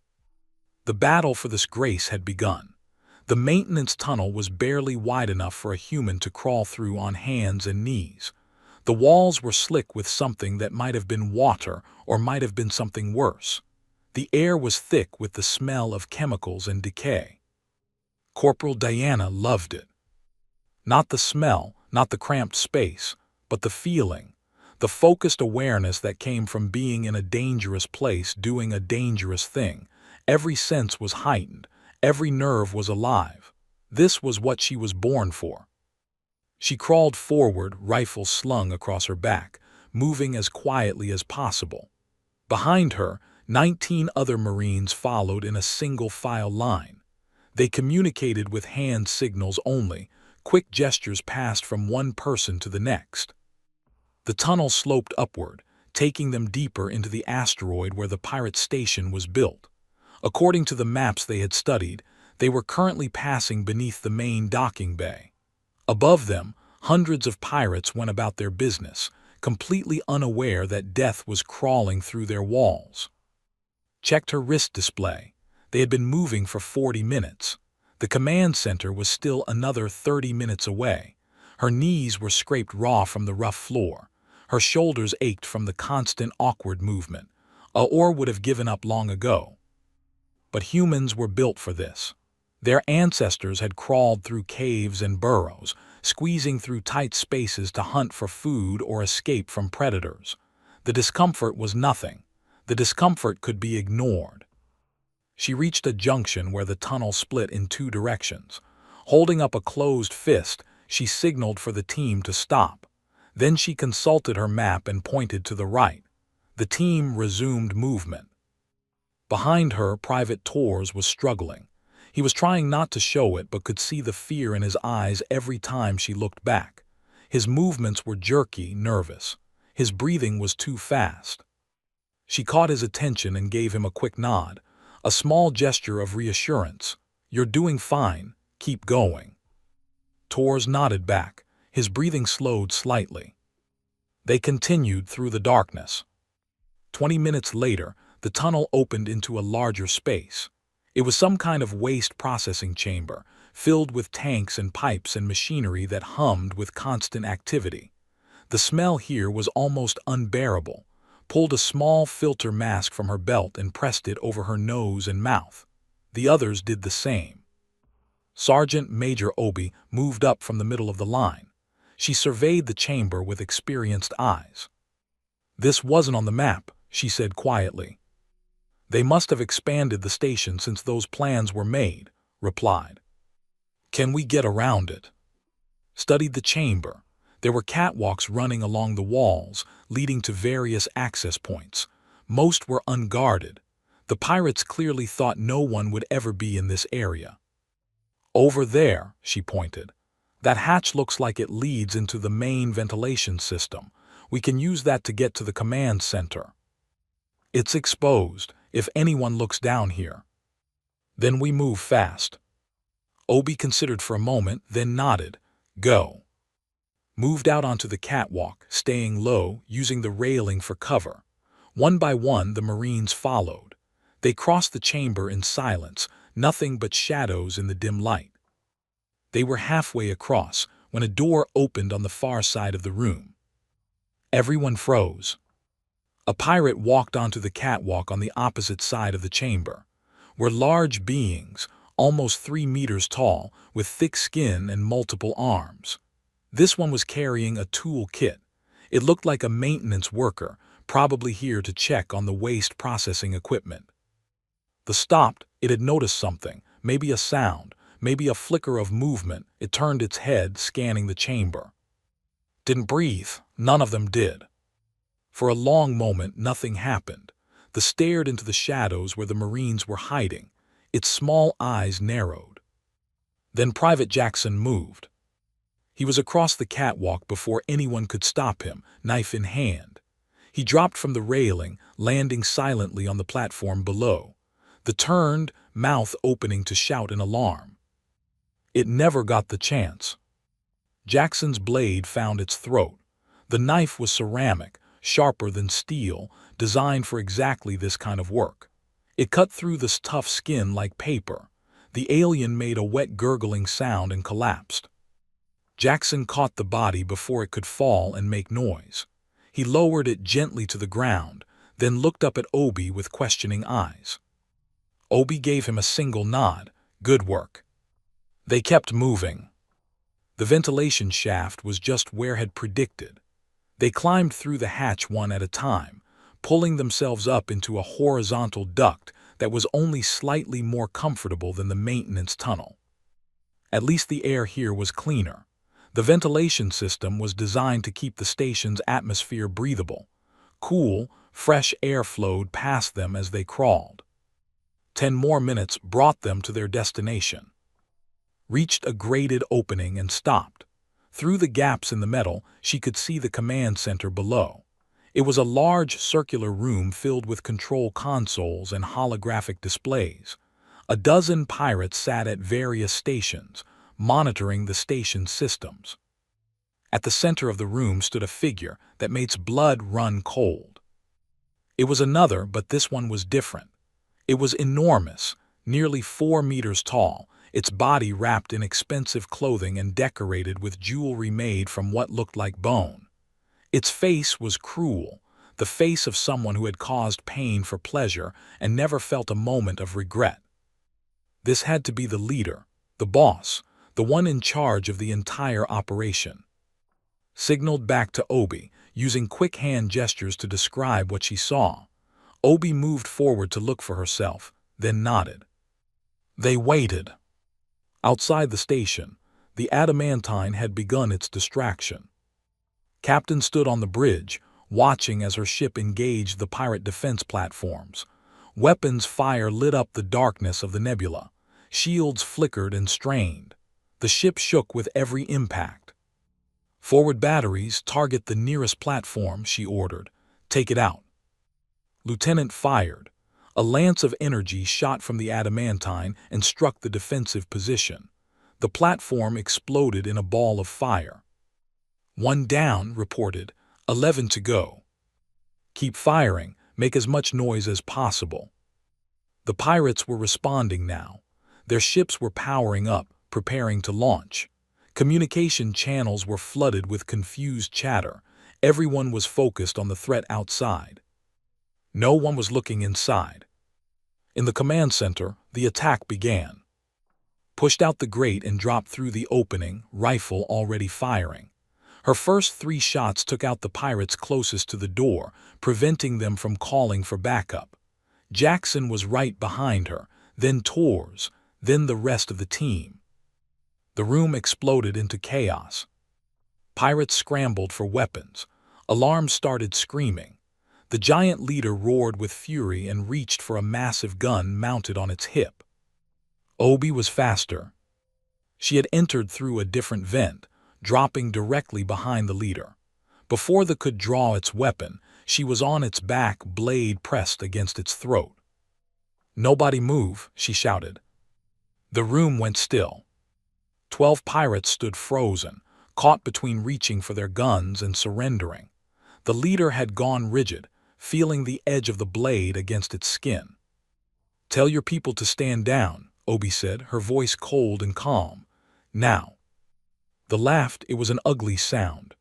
The battle for this grace had begun. The maintenance tunnel was barely wide enough for a human to crawl through on hands and knees. The walls were slick with something that might have been water or might have been something worse. The air was thick with the smell of chemicals and decay. Corporal Diana loved it. Not the smell, not the cramped space, but the feeling, the focused awareness that came from being in a dangerous place doing a dangerous thing. Every sense was heightened, every nerve was alive. This was what she was born for. She crawled forward, rifle slung across her back, moving as quietly as possible. Behind her, 19 other Marines followed in a single file line. They communicated with hand signals only. Quick gestures passed from one person to the next. The tunnel sloped upward, taking them deeper into the asteroid where the pirate station was built. According to the maps they had studied, they were currently passing beneath the main docking bay. Above them, hundreds of pirates went about their business, completely unaware that death was crawling through their walls. Checked her wrist display. They had been moving for 40 minutes. The command center was still another 30 minutes away. Her knees were scraped raw from the rough floor. Her shoulders ached from the constant awkward movement. Aor would have given up long ago. But humans were built for this. Their ancestors had crawled through caves and burrows, squeezing through tight spaces to hunt for food or escape from predators. The discomfort was nothing. The discomfort could be ignored. She reached a junction where the tunnel split in 2 directions. Holding up a closed fist, she signaled for the team to stop. Then she consulted her map and pointed to the right. The team resumed movement. Behind her, Private Torres was struggling. He was trying not to show it but could see the fear in his eyes every time she looked back. His movements were jerky, nervous. His breathing was too fast. She caught his attention and gave him a quick nod, a small gesture of reassurance. You're doing fine, keep going. Torres nodded back, his breathing slowed slightly. They continued through the darkness. 20 minutes later, the tunnel opened into a larger space. It was some kind of waste processing chamber, filled with tanks and pipes and machinery that hummed with constant activity. The smell here was almost unbearable. Pulled a small filter mask from her belt and pressed it over her nose and mouth. The others did the same. Sergeant Major Obi moved up from the middle of the line. She surveyed the chamber with experienced eyes. "This wasn't on the map," she said quietly. "They must have expanded the station since those plans were made," replied. "Can we get around it?" Studied the chamber. There were catwalks running along the walls, leading to various access points. Most were unguarded. The pirates clearly thought no one would ever be in this area. "Over there," she pointed. "That hatch looks like it leads into the main ventilation system. We can use that to get to the command center. It's exposed if anyone looks down here. Then we move fast." Obi considered for a moment, then nodded. "Go." Moved out onto the catwalk, staying low, using the railing for cover. One by one, the Marines followed. They crossed the chamber in silence, nothing but shadows in the dim light. They were halfway across when a door opened on the far side of the room. Everyone froze. A pirate walked onto the catwalk on the opposite side of the chamber. Were large beings, almost 3 meters tall, with thick skin and multiple arms. This one was carrying a tool kit. It looked like a maintenance worker, probably here to check on the waste processing equipment. The stopped, it had noticed something, maybe a sound, maybe a flicker of movement. It turned its head, scanning the chamber. Didn't breathe, none of them did. For a long moment, nothing happened. They stared into the shadows where the Marines were hiding. Its small eyes narrowed. Then Private Jackson moved. He was across the catwalk before anyone could stop him, knife in hand. He dropped from the railing, landing silently on the platform below. The turned, mouth opening to shout in alarm. It never got the chance. Jackson's blade found its throat. The knife was ceramic, sharper than steel, designed for exactly this kind of work. It cut through the tough skin like paper. The alien made a wet gurgling sound and collapsed. Jackson caught the body before it could fall and make noise. He lowered it gently to the ground, then looked up at Obi with questioning eyes. Obi gave him a single nod. "Good work." They kept moving. The ventilation shaft was just where had predicted. They climbed through the hatch one at a time, pulling themselves up into a horizontal duct that was only slightly more comfortable than the maintenance tunnel. At least the air here was cleaner. The ventilation system was designed to keep the station's atmosphere breathable. Cool, fresh air flowed past them as they crawled. 10 more minutes brought them to their destination. Reached a grated opening and stopped. Through the gaps in the metal, she could see the command center below. It was a large circular room filled with control consoles and holographic displays. A dozen pirates sat at various stations, monitoring the station's systems. At the center of the room stood a figure that made blood run cold. It was another, but this one was different. It was enormous, nearly 4 meters tall, its body wrapped in expensive clothing and decorated with jewelry made from what looked like bone. Its face was cruel, the face of someone who had caused pain for pleasure and never felt a moment of regret. This had to be the leader, the boss, the one in charge of the entire operation. Signaled back to Obi, using quick hand gestures to describe what she saw. Obi moved forward to look for herself, then nodded. They waited. Outside the station, the adamantine had begun its distraction. Captain stood on the bridge, watching as her ship engaged the pirate defense platforms. Weapons fire lit up the darkness of the nebula. Shields flickered and strained. The ship shook with every impact. "Forward batteries, target the nearest platform," she ordered. "Take it out." Lieutenant fired. A lance of energy shot from the adamantine and struck the defensive position. The platform exploded in a ball of fire. "One down," reported. 11 to go. "Keep firing. Make as much noise as possible." The pirates were responding now. Their ships were powering up, preparing to launch. Communication channels were flooded with confused chatter. Everyone was focused on the threat outside. No one was looking inside. In the command center, the attack began. Pushed out the grate and dropped through the opening, rifle already firing. Her first 3 shots took out the pirates closest to the door, preventing them from calling for backup. Jackson was right behind her, then Tors, then the rest of the team. The room exploded into chaos. Pirates scrambled for weapons. Alarms started screaming. The giant leader roared with fury and reached for a massive gun mounted on its hip. Obi was faster. She had entered through a different vent, dropping directly behind the leader. Before the could draw its weapon, she was on its back, blade pressed against its throat. "Nobody move," she shouted. The room went still. 12 pirates stood frozen, caught between reaching for their guns and surrendering. The leader had gone rigid, feeling the edge of the blade against its skin. "Tell your people to stand down," Obi said, her voice cold and calm. "Now." The laughed, it was an ugly sound.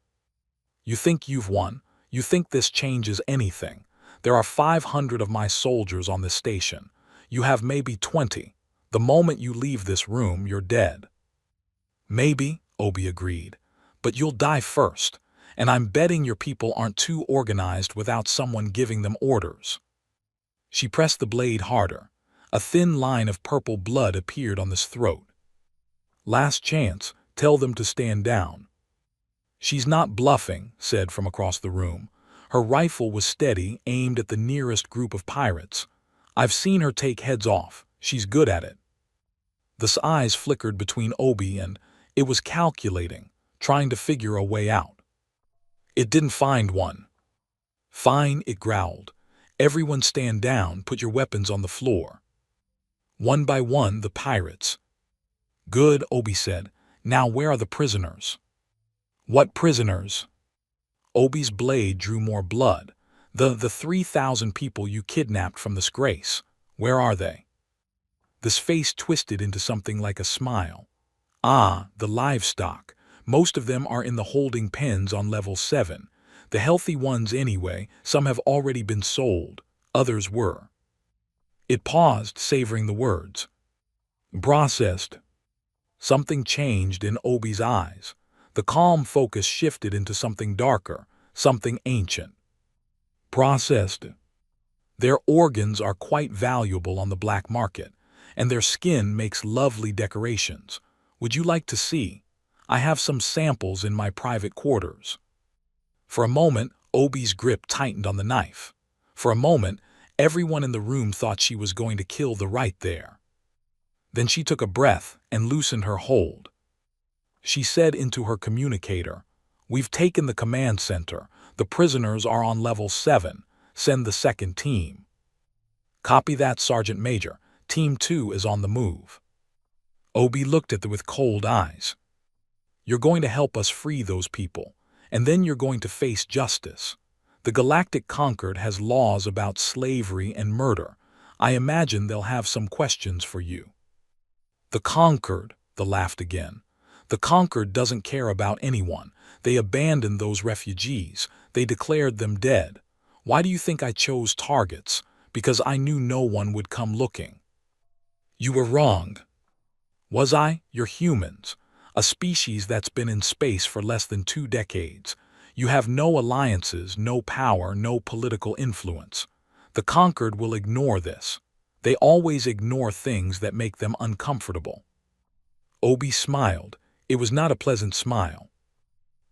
"You think you've won? You think this changes anything? There are 500 of my soldiers on this station. You have maybe 20. The moment you leave this room, you're dead." "Maybe," Obi agreed, "but you'll die first, and I'm betting your people aren't too organized without someone giving them orders." She pressed the blade harder. A thin line of purple blood appeared on his throat. "Last chance, tell them to stand down." "She's not bluffing," said from across the room. Her rifle was steady, aimed at the nearest group of pirates. "I've seen her take heads off. She's good at it." The eyes flickered between Obi and it was calculating, trying to figure a way out. It didn't find one. "Fine," it growled. "Everyone stand down, put your weapons on the floor." One by one, the pirates. "Good," Obi said. "Now where are the prisoners?" "What prisoners?" Obi's blade drew more blood. The 3,000 people you kidnapped from this grace. Where are they?" This face twisted into something like a smile. "Ah, the livestock. Most of them are in the holding pens on level 7. The healthy ones anyway, some have already been sold, others were." It paused, savoring the words. "Processed." Something changed in Obi's eyes. The calm focus shifted into something darker, something ancient. "Processed. Their organs are quite valuable on the black market, and their skin makes lovely decorations. Would you like to see? I have some samples in my private quarters." For a moment, Obi's grip tightened on the knife. For a moment, everyone in the room thought she was going to kill the right there. Then she took a breath and loosened her hold. She said into her communicator, "We've taken the command center. The prisoners are on level 7. Send the second team." "Copy that, Sergeant Major. Team 2 is on the move." Obi looked at them with cold eyes. "You're going to help us free those people, and then you're going to face justice. The Galactic Concord has laws about slavery and murder. I imagine they'll have some questions for you." "The Concord," the laughed again. "The Concord doesn't care about anyone. They abandoned those refugees. They declared them dead. Why do you think I chose targets? Because I knew no one would come looking." "You were wrong." "Was I? You're humans. A species that's been in space for less than 2 decades. You have no alliances, no power, no political influence. The Conquered will ignore this. They always ignore things that make them uncomfortable." Obi smiled. It was not a pleasant smile.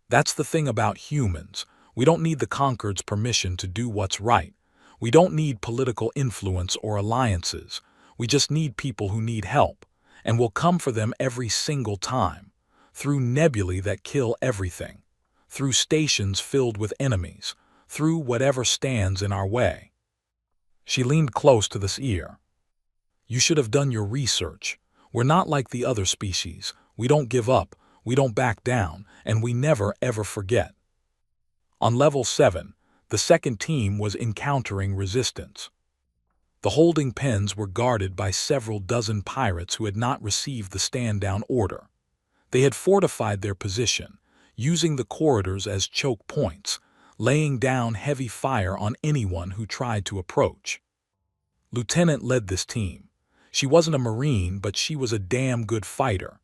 "That's the thing about humans. We don't need the Conquered's permission to do what's right. We don't need political influence or alliances. We just need people who need help, and we'll come for them every single time. Through nebulae that kill everything. Through stations filled with enemies. Through whatever stands in our way." She leaned close to this ear. "You should have done your research. We're not like the other species. We don't give up, we don't back down, and we never ever forget." On level 7, the second team was encountering resistance. The holding pens were guarded by several dozen pirates who had not received the stand-down order. They had fortified their position, using the corridors as choke points. laying down heavy fire on anyone who tried to approach. Lieutenant led this team. She wasn't a Marine, but she was a damn good fighter.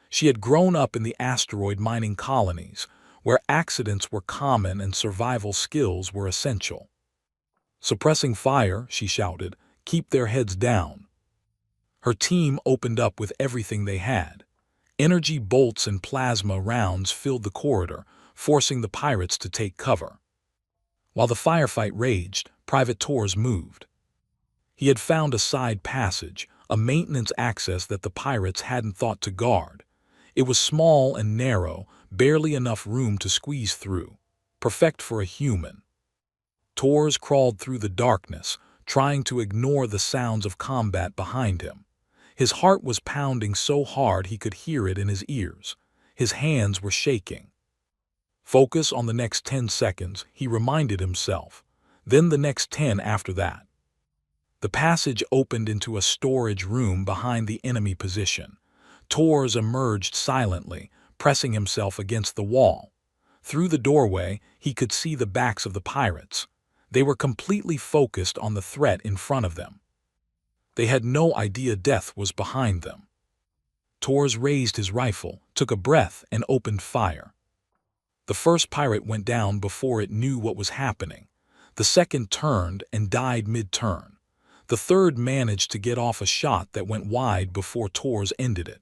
She had grown up in the asteroid mining colonies, where accidents were common and survival skills were essential. "Suppressing fire," she shouted. "Keep their heads down." Her team opened up with everything they had. Energy bolts and plasma rounds filled the corridor, forcing the pirates to take cover. While the firefight raged, Private Torres moved. He had found a side passage, a maintenance access that the pirates hadn't thought to guard. It was small and narrow, barely enough room to squeeze through. Perfect for a human. Torres crawled through the darkness, trying to ignore the sounds of combat behind him. His heart was pounding so hard he could hear it in his ears. His hands were shaking. Focus on the next 10 seconds, he reminded himself. Then the next 10 after that. The passage opened into a storage room behind the enemy position. Torres emerged silently, pressing himself against the wall. Through the doorway, he could see the backs of the pirates. They were completely focused on the threat in front of them. They had no idea death was behind them. Torres raised his rifle, took a breath, and opened fire. The first pirate went down before it knew what was happening. The second turned and died mid-turn. The third managed to get off a shot that went wide before Torres ended it.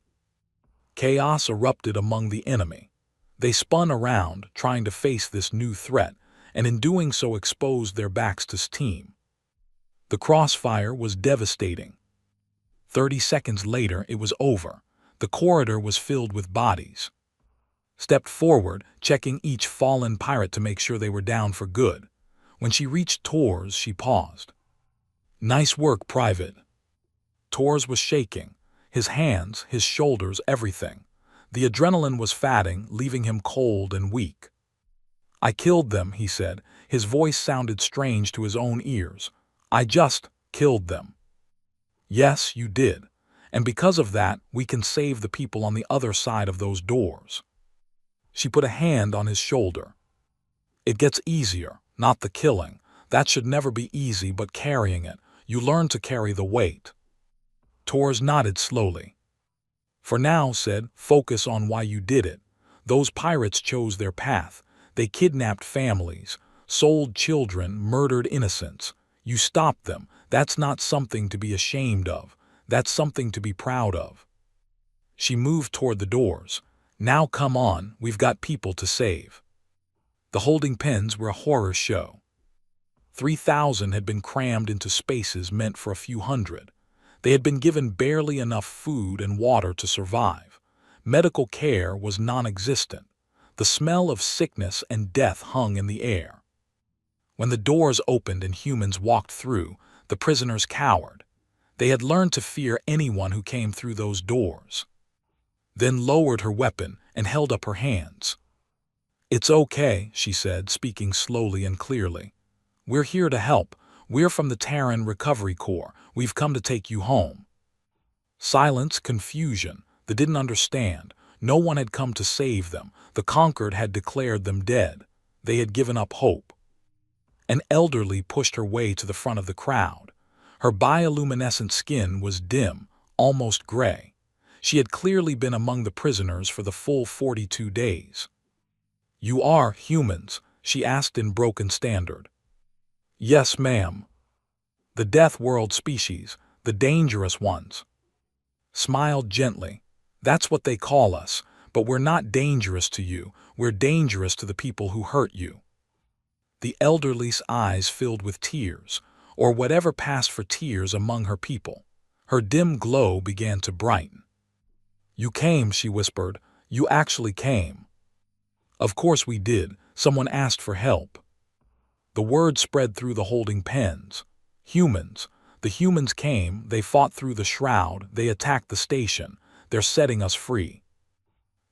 Chaos erupted among the enemy. They spun around, trying to face this new threat, and in doing so exposed their backs to steam. The crossfire was devastating. 30 seconds later, it was over. The corridor was filled with bodies. Stepped forward, checking each fallen pirate to make sure they were down for good. When she reached Torres, she paused. "Nice work, Private." Torres was shaking. His hands, his shoulders, everything. The adrenaline was fatting, leaving him cold and weak. "I killed them," he said. His voice sounded strange to his own ears. "I just killed them." "Yes, you did. And because of that, we can save the people on the other side of those doors." She put a hand on his shoulder. "It gets easier, not the killing. That should never be easy, but carrying it. You learn to carry the weight." Torres nodded slowly. "For now," said, "focus on why you did it. Those pirates chose their path. They kidnapped families, sold children, murdered innocents. You stopped them. That's not something to be ashamed of. That's something to be proud of." She moved toward the doors. "Now come on, we've got people to save." The holding pens were a horror show. 3,000 had been crammed into spaces meant for a few hundred. They had been given barely enough food and water to survive. Medical care was non-existent. The smell of sickness and death hung in the air. When the doors opened and humans walked through, the prisoners cowered. They had learned to fear anyone who came through those doors. Then lowered her weapon and held up her hands. "It's okay," she said, speaking slowly and clearly. "We're here to help. We're from the Terran Recovery Corps. We've come to take you home." Silence, confusion. They didn't understand. No one had come to save them. The conquered had declared them dead. They had given up hope. An elderly pushed her way to the front of the crowd. Her bioluminescent skin was dim, almost gray. She had clearly been among the prisoners for the full 42 days. "You are humans?" she asked in broken standard. "Yes, ma'am." "The Deathworld species, the dangerous ones." Smiled gently. "That's what they call us, but we're not dangerous to you. We're dangerous to the people who hurt you." The elderly's eyes filled with tears, or whatever passed for tears among her people. Her dim glow began to brighten. "You came," she whispered. "You actually came." "Of course we did. Someone asked for help." The word spread through the holding pens. "Humans. The humans came, they fought through the shroud, they attacked the station. They're setting us free."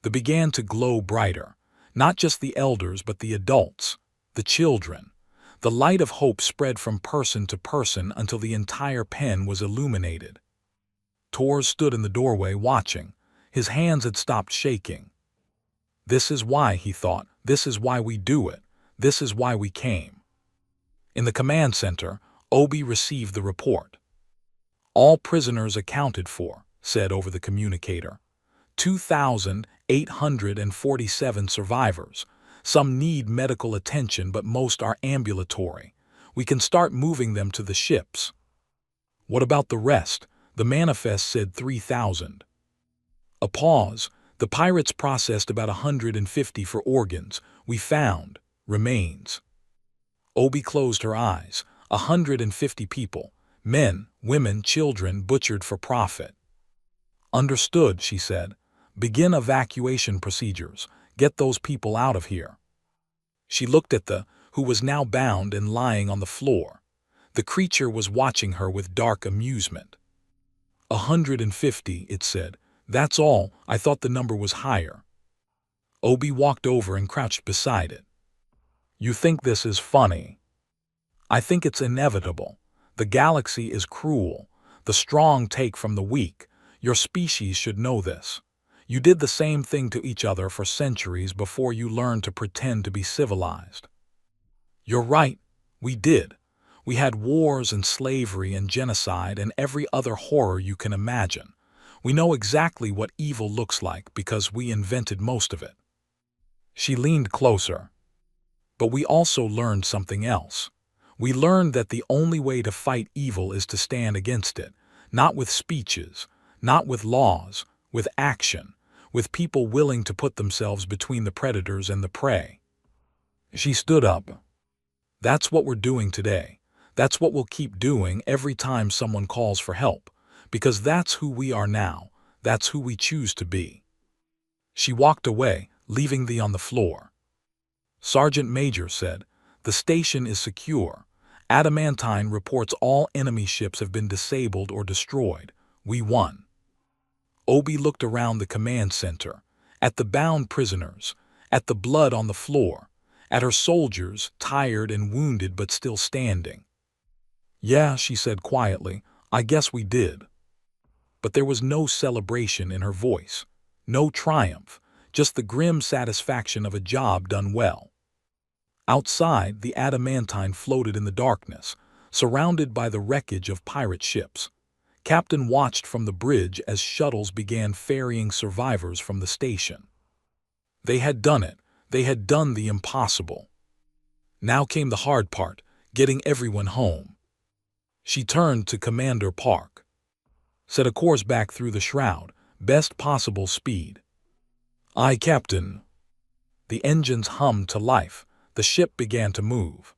They began to glow brighter. Not just the elders, but the adults, the children. The light of hope spread from person to person until the entire pen was illuminated. Torres stood in the doorway watching. His hands had stopped shaking. "This is why," he thought. "This is why we do it. This is why we came." In the command center, Obi received the report. "All prisoners accounted for," said over the communicator. 2,847 survivors. Some need medical attention, but most are ambulatory. We can start moving them to the ships." "What about the rest?" The manifest said 3,000. A pause. "The pirates processed about 150 for organs. We found remains." Obi closed her eyes. 150 people. Men, women, children butchered for profit. "Understood," she said. "Begin evacuation procedures. Get those people out of here." She looked at who was now bound and lying on the floor. The creature was watching her with dark amusement. 150, it said. "That's all. I thought the number was higher." Obi walked over and crouched beside it. "You think this is funny?" "I think it's inevitable. The galaxy is cruel. The strong take from the weak. Your species should know this. You did the same thing to each other for centuries before you learned to pretend to be civilized." "You're right. We did. We had wars and slavery and genocide and every other horror you can imagine. We know exactly what evil looks like because we invented most of it." She leaned closer. "But we also learned something else. We learned that the only way to fight evil is to stand against it, not with speeches, not with laws, with action, with people willing to put themselves between the predators and the prey." She stood up. "That's what we're doing today. That's what we'll keep doing every time someone calls for help, because that's who we are now. That's who we choose to be." She walked away, leaving thee on the floor. Sergeant Major said, "The station is secure. Adamantine reports all enemy ships have been disabled or destroyed. We won." Obi looked around the command center, at the bound prisoners, at the blood on the floor, at her soldiers, tired and wounded but still standing. "Yeah," she said quietly, "I guess we did." But there was no celebration in her voice, no triumph, just the grim satisfaction of a job done well. Outside, the Adamantine floated in the darkness, surrounded by the wreckage of pirate ships. Captain watched from the bridge as shuttles began ferrying survivors from the station. They had done it. They had done the impossible. Now came the hard part, getting everyone home. She turned to Commander Park. "Set a course back through the shroud, best possible speed." "Aye, Captain." The engines hummed to life. The ship began to move.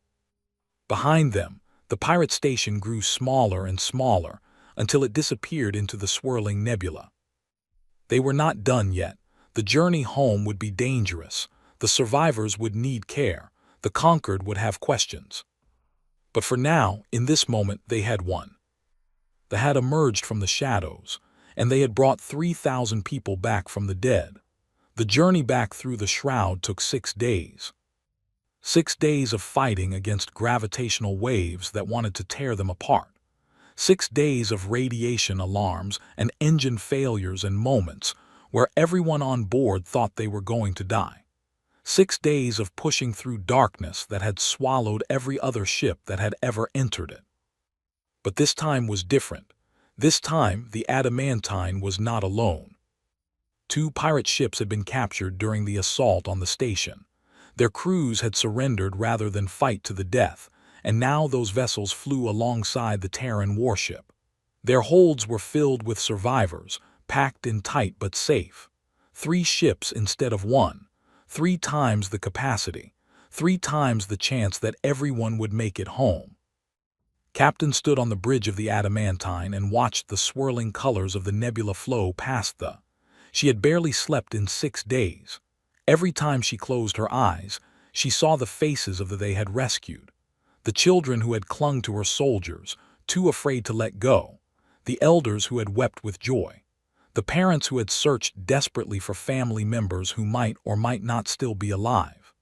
Behind them, the pirate station grew smaller and smaller until it disappeared into the swirling nebula. They were not done yet. The journey home would be dangerous. The survivors would need care. The conquered would have questions. But for now, in this moment, they had won. They had emerged from the shadows, and they had brought 3,000 people back from the dead. The journey back through the shroud took 6 days. 6 days of fighting against gravitational waves that wanted to tear them apart. 6 days of radiation alarms and engine failures and moments where everyone on board thought they were going to die. 6 days of pushing through darkness that had swallowed every other ship that had ever entered it. But this time was different. This time, the Adamantine was not alone. 2 pirate ships had been captured during the assault on the station. Their crews had surrendered rather than fight to the death, and now those vessels flew alongside the Terran warship. Their holds were filled with survivors, packed in tight but safe. 3 ships instead of 1, 3 times the capacity, 3 times the chance that everyone would make it home. Captain stood on the bridge of the Adamantine and watched the swirling colors of the nebula flow past the. She had barely slept in 6 days. Every time she closed her eyes, she saw the faces of the they had rescued. The children who had clung to her soldiers, too afraid to let go. The elders who had wept with joy. The parents who had searched desperately for family members who might or might not still be alive.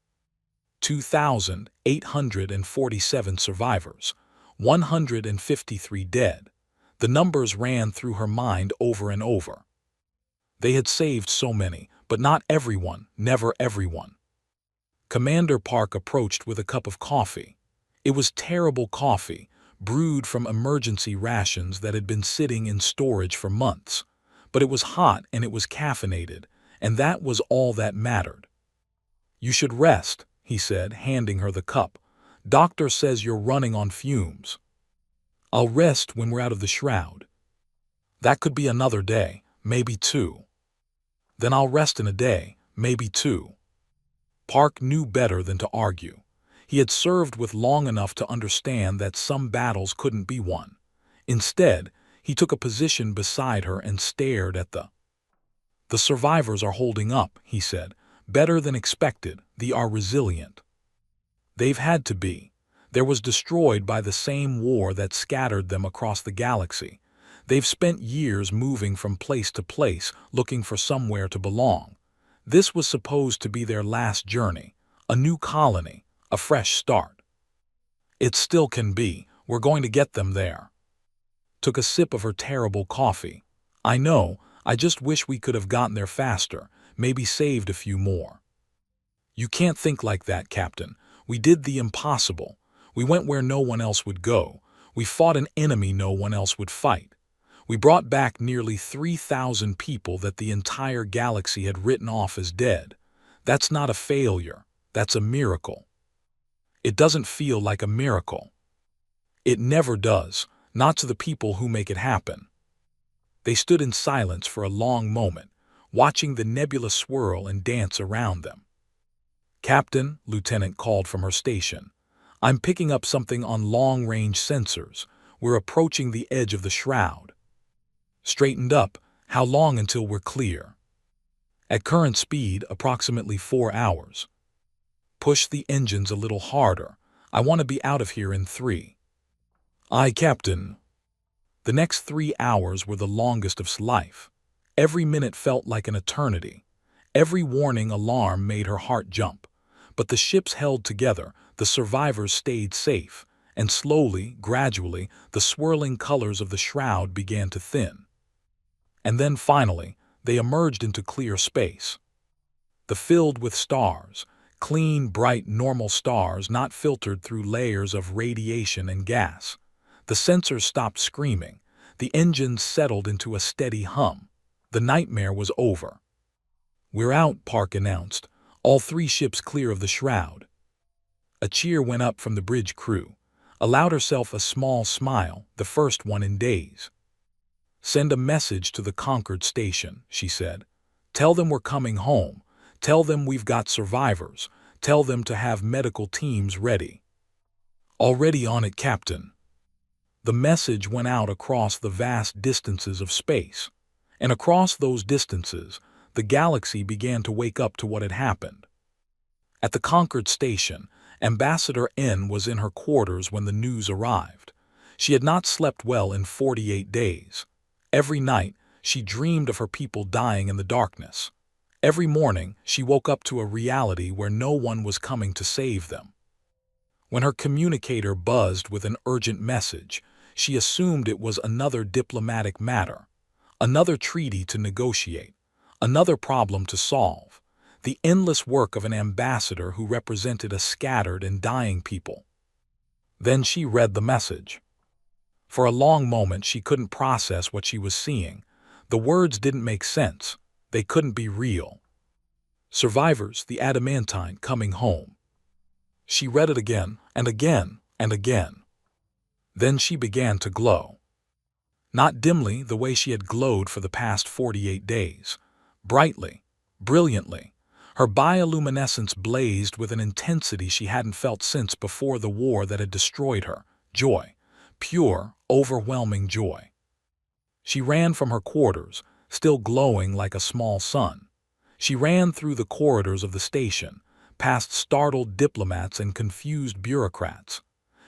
2,847 survivors, 153 dead. The numbers ran through her mind over and over. They had saved so many, but not everyone, never everyone. Commander Park approached with a cup of coffee. It was terrible coffee, brewed from emergency rations that had been sitting in storage for months. But it was hot and it was caffeinated, and that was all that mattered. "You should rest," he said, handing her the cup. "Doctor says you're running on fumes." "I'll rest when we're out of the shroud." "That could be another day, maybe two." "Then I'll rest in a day, maybe two." Park knew better than to argue. He had served with long enough to understand that some battles couldn't be won. Instead, he took a position beside her and stared at "The survivors are holding up," he said. "Better than expected. They are resilient." They've had to be. There was destroyed by the same war that scattered them across the galaxy. They've spent years moving from place to place, looking for somewhere to belong. This was supposed to be their last journey, a new colony, a fresh start. "It still can be. We're going to get them there." Took a sip of her terrible coffee. "I know, I just wish we could have gotten there faster, maybe saved a few more." "You can't think like that, Captain. We did the impossible. We went where no one else would go. We fought an enemy no one else would fight. We brought back nearly 3,000 people that the entire galaxy had written off as dead. That's not a failure. That's a miracle." "It doesn't feel like a miracle." "It never does, not to the people who make it happen." They stood in silence for a long moment, watching the nebula swirl and dance around them. "Captain," Lieutenant called from her station, "I'm picking up something on long-range sensors. We're approaching the edge of the shroud." Straightened up. "How long until we're clear?" "At current speed, approximately 4 hours." "Push the engines a little harder. I want to be out of here in 3. "Aye, Captain." The next 3 hours were the longest of his life. Every minute felt like an eternity. Every warning alarm made her heart jump. But the ships held together, the survivors stayed safe, and slowly, gradually, the swirling colors of the shroud began to thin. And then finally, they emerged into clear space. Filled with stars, clean, bright, normal stars not filtered through layers of radiation and gas. The sensors stopped screaming. The engines settled into a steady hum. The nightmare was over. "We're out," Park announced. "All 3 ships clear of the shroud." A cheer went up from the bridge crew. Allowed herself a small smile, the first one in days. "Send a message to the conquered station," she said. "Tell them we're coming home. Tell them we've got survivors. Tell them to have medical teams ready." "Already on it, Captain." The message went out across the vast distances of space. And across those distances, the galaxy began to wake up to what had happened. At the conquered station, Ambassador N was in her quarters when the news arrived. She had not slept well in 48 days. Every night, she dreamed of her people dying in the darkness. Every morning, she woke up to a reality where no one was coming to save them. When her communicator buzzed with an urgent message, she assumed it was another diplomatic matter, another treaty to negotiate, another problem to solve, the endless work of an ambassador who represented a scattered and dying people. Then she read the message. For a long moment she couldn't process what she was seeing. The words didn't make sense. They couldn't be real. "Survivors, the adamantine, coming home." She read it again, and again, and again. Then she began to glow. Not dimly the way she had glowed for the past 48 days. Brightly, brilliantly. Her bioluminescence blazed with an intensity she hadn't felt since before the war that had destroyed her. Joy. Pure, overwhelming joy. She ran from her quarters, still glowing like a small sun. She ran through the corridors of the station, past startled diplomats and confused bureaucrats.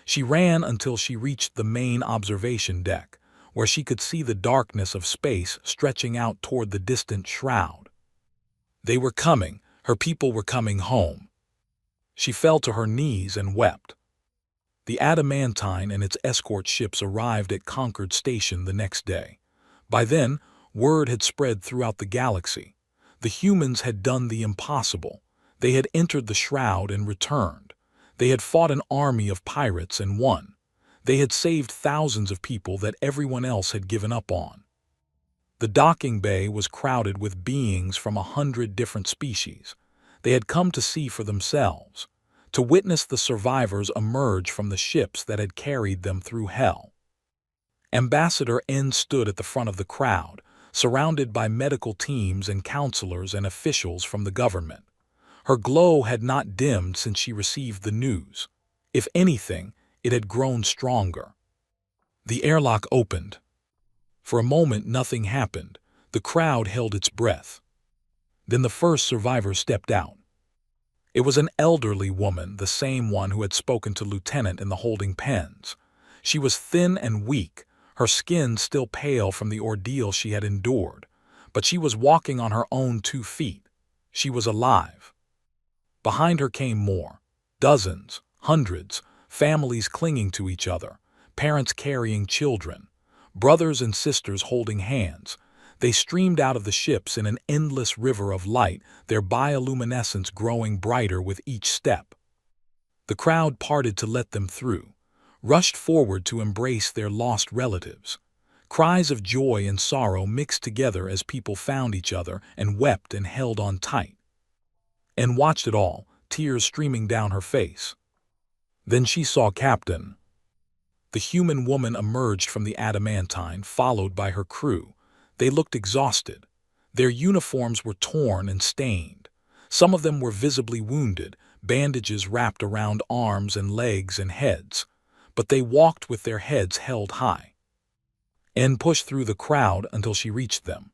She ran until she reached the main observation deck, where she could see the darkness of space stretching out toward the distant shroud. They were coming, her people were coming home. She fell to her knees and wept. The adamantine and its escort ships arrived at Concord Station the next day. By then, word had spread throughout the galaxy. The humans had done the impossible. They had entered the shroud and returned. They had fought an army of pirates and won. They had saved thousands of people that everyone else had given up on. The docking bay was crowded with beings from 100 different species. They had come to see for themselves, to witness the survivors emerge from the ships that had carried them through hell. Ambassador N stood at the front of the crowd, surrounded by medical teams and counselors and officials from the government. Her glow had not dimmed since she received the news. If anything, it had grown stronger. The airlock opened. For a moment, nothing happened. The crowd held its breath. Then the first survivor stepped out. It was an elderly woman, the same one who had spoken to Lieutenant in the holding pens. She was thin and weak, her skin still pale from the ordeal she had endured, but she was walking on her own 2 feet. She was alive. Behind her came more. Dozens, hundreds, families clinging to each other, parents carrying children, brothers and sisters holding hands. They streamed out of the ships in an endless river of light, their bioluminescence growing brighter with each step. The crowd parted to let them through, rushed forward to embrace their lost relatives. Cries of joy and sorrow mixed together as people found each other and wept and held on tight. And watched it all, tears streaming down her face. Then she saw Captain. The human woman emerged from the adamantine, followed by her crew. They looked exhausted. Their uniforms were torn and stained. Some of them were visibly wounded, bandages wrapped around arms and legs and heads. But they walked with their heads held high. Anne pushed through the crowd until she reached them.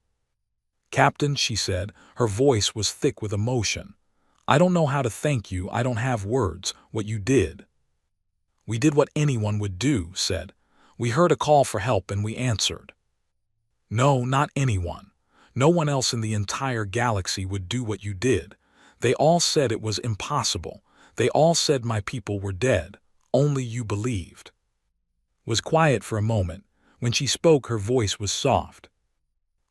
"Captain," she said, her voice was thick with emotion. "I don't know how to thank you, I don't have words, what you did." "We did what anyone would do," said. "We heard a call for help and we answered." "No, not anyone. No one else in the entire galaxy would do what you did. They all said it was impossible. They all said my people were dead. Only you believed." Was quiet for a moment. When she spoke, her voice was soft.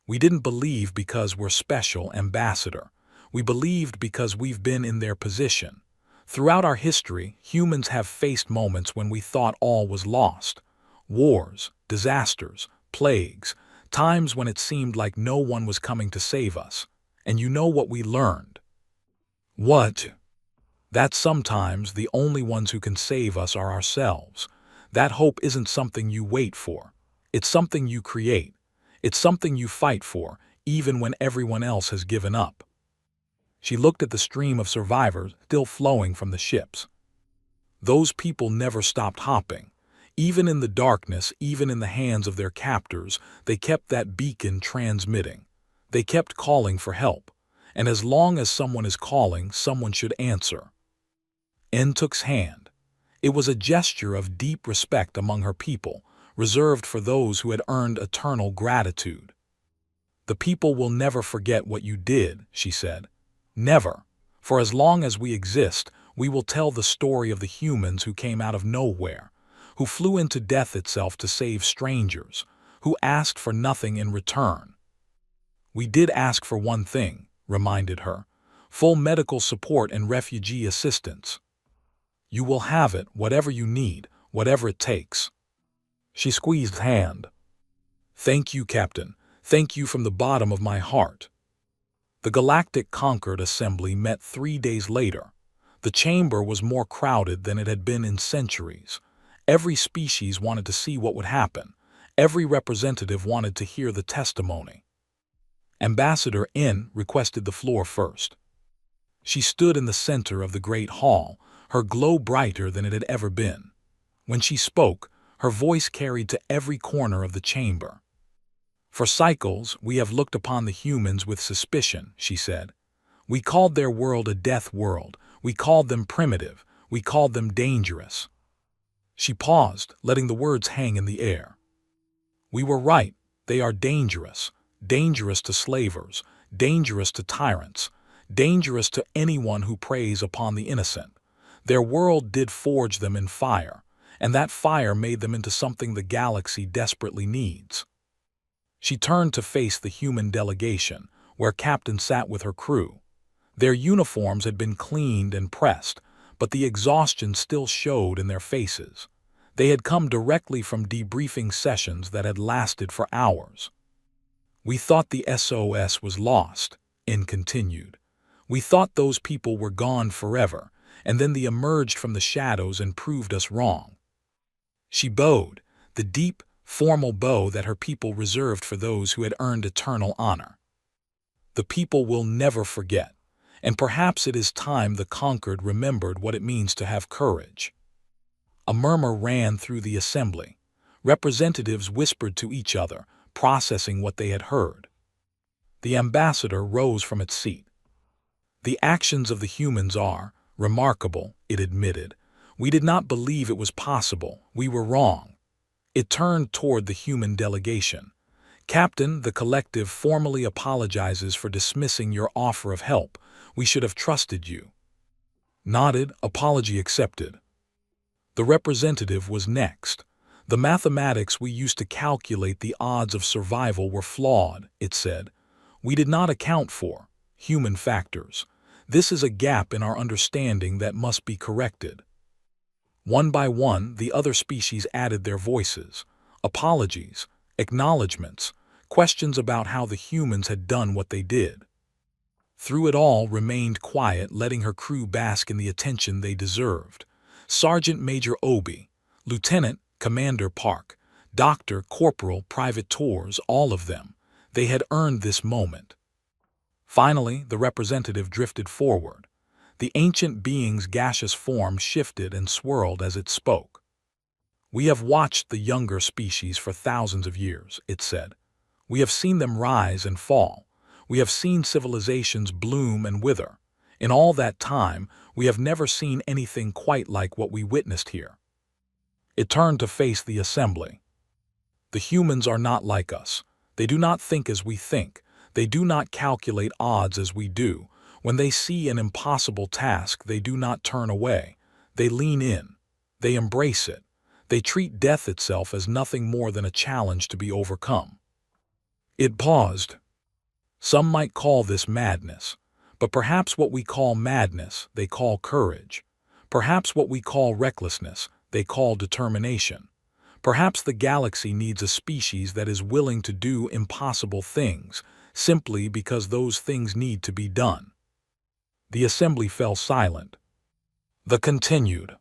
"We didn't believe because we're special, Ambassador. We believed because we've been in their position. Throughout our history, humans have faced moments when we thought all was lost. Wars, disasters, plagues, times when it seemed like no one was coming to save us. And you know what we learned?" "What?" "That sometimes the only ones who can save us are ourselves. That hope isn't something you wait for. It's something you create. It's something you fight for, even when everyone else has given up." She looked at the stream of survivors still flowing from the ships. Those people never stopped hopping. Even in the darkness, even in the hands of their captors, they kept that beacon transmitting. They kept calling for help. And as long as someone is calling, someone should answer. Anne took's hand. It was a gesture of deep respect among her people, reserved for those who had earned eternal gratitude. "The people will never forget what you did," she said. "Never. For as long as we exist, we will tell the story of the humans who came out of nowhere, who flew into death itself to save strangers, who asked for nothing in return." "We did ask for one thing," reminded her, "full medical support and refugee assistance." "You will have it, whatever you need, whatever it takes." She squeezed his hand. "Thank you, Captain. Thank you from the bottom of my heart." The Galactic Concord Assembly met 3 days later. The chamber was more crowded than it had been in centuries. Every species wanted to see what would happen. Every representative wanted to hear the testimony. Ambassador N requested the floor first. She stood in the center of the great hall, her glow brighter than it had ever been. When she spoke, her voice carried to every corner of the chamber. "For cycles, we have looked upon the humans with suspicion," she said. "We called their world a death world. We called them primitive. We called them dangerous." She paused, letting the words hang in the air. "We were right. They are dangerous. Dangerous to slavers. Dangerous to tyrants. Dangerous to anyone who preys upon the innocent. Their world did forge them in fire, and that fire made them into something the galaxy desperately needs." She turned to face the human delegation, where Captain sat with her crew. Their uniforms had been cleaned and pressed, but the exhaustion still showed in their faces. They had come directly from debriefing sessions that had lasted for hours. "We thought the SOS was lost," In continued. "We thought those people were gone forever, and then they emerged from the shadows and proved us wrong." She bowed, the deep, formal bow that her people reserved for those who had earned eternal honor. "The people will never forget, and perhaps it is time the conquered remembered what it means to have courage." A murmur ran through the assembly. Representatives whispered to each other, processing what they had heard. The ambassador rose from its seat. "The actions of the humans are remarkable," it admitted. "We did not believe it was possible. We were wrong." It turned toward the human delegation. "Captain, the collective formally apologizes for dismissing your offer of help. We should have trusted you." Nodded, apology accepted. The representative was next. "The mathematics we used to calculate the odds of survival were flawed," it said. "We did not account for human factors. This is a gap in our understanding that must be corrected." One by one, the other species added their voices. Apologies, acknowledgments, questions about how the humans had done what they did. Through it all remained quiet, letting her crew bask in the attention they deserved. Sergeant Major Obi, Lieutenant Commander Park, Doctor, Corporal, Private Tours, all of them. They had earned this moment. Finally, the representative drifted forward. The ancient being's gaseous form shifted and swirled as it spoke. "We have watched the younger species for thousands of years," it said. "We have seen them rise and fall. We have seen civilizations bloom and wither. In all that time, we have never seen anything quite like what we witnessed here." It turned to face the assembly. "The humans are not like us. They do not think as we think. They do not calculate odds as we do. When they see an impossible task, they do not turn away. They lean in. They embrace it. They treat death itself as nothing more than a challenge to be overcome." It paused. "Some might call this madness, but perhaps what we call madness, they call courage. Perhaps what we call recklessness, they call determination. Perhaps the galaxy needs a species that is willing to do impossible things, simply because those things need to be done." The assembly fell silent. The continued.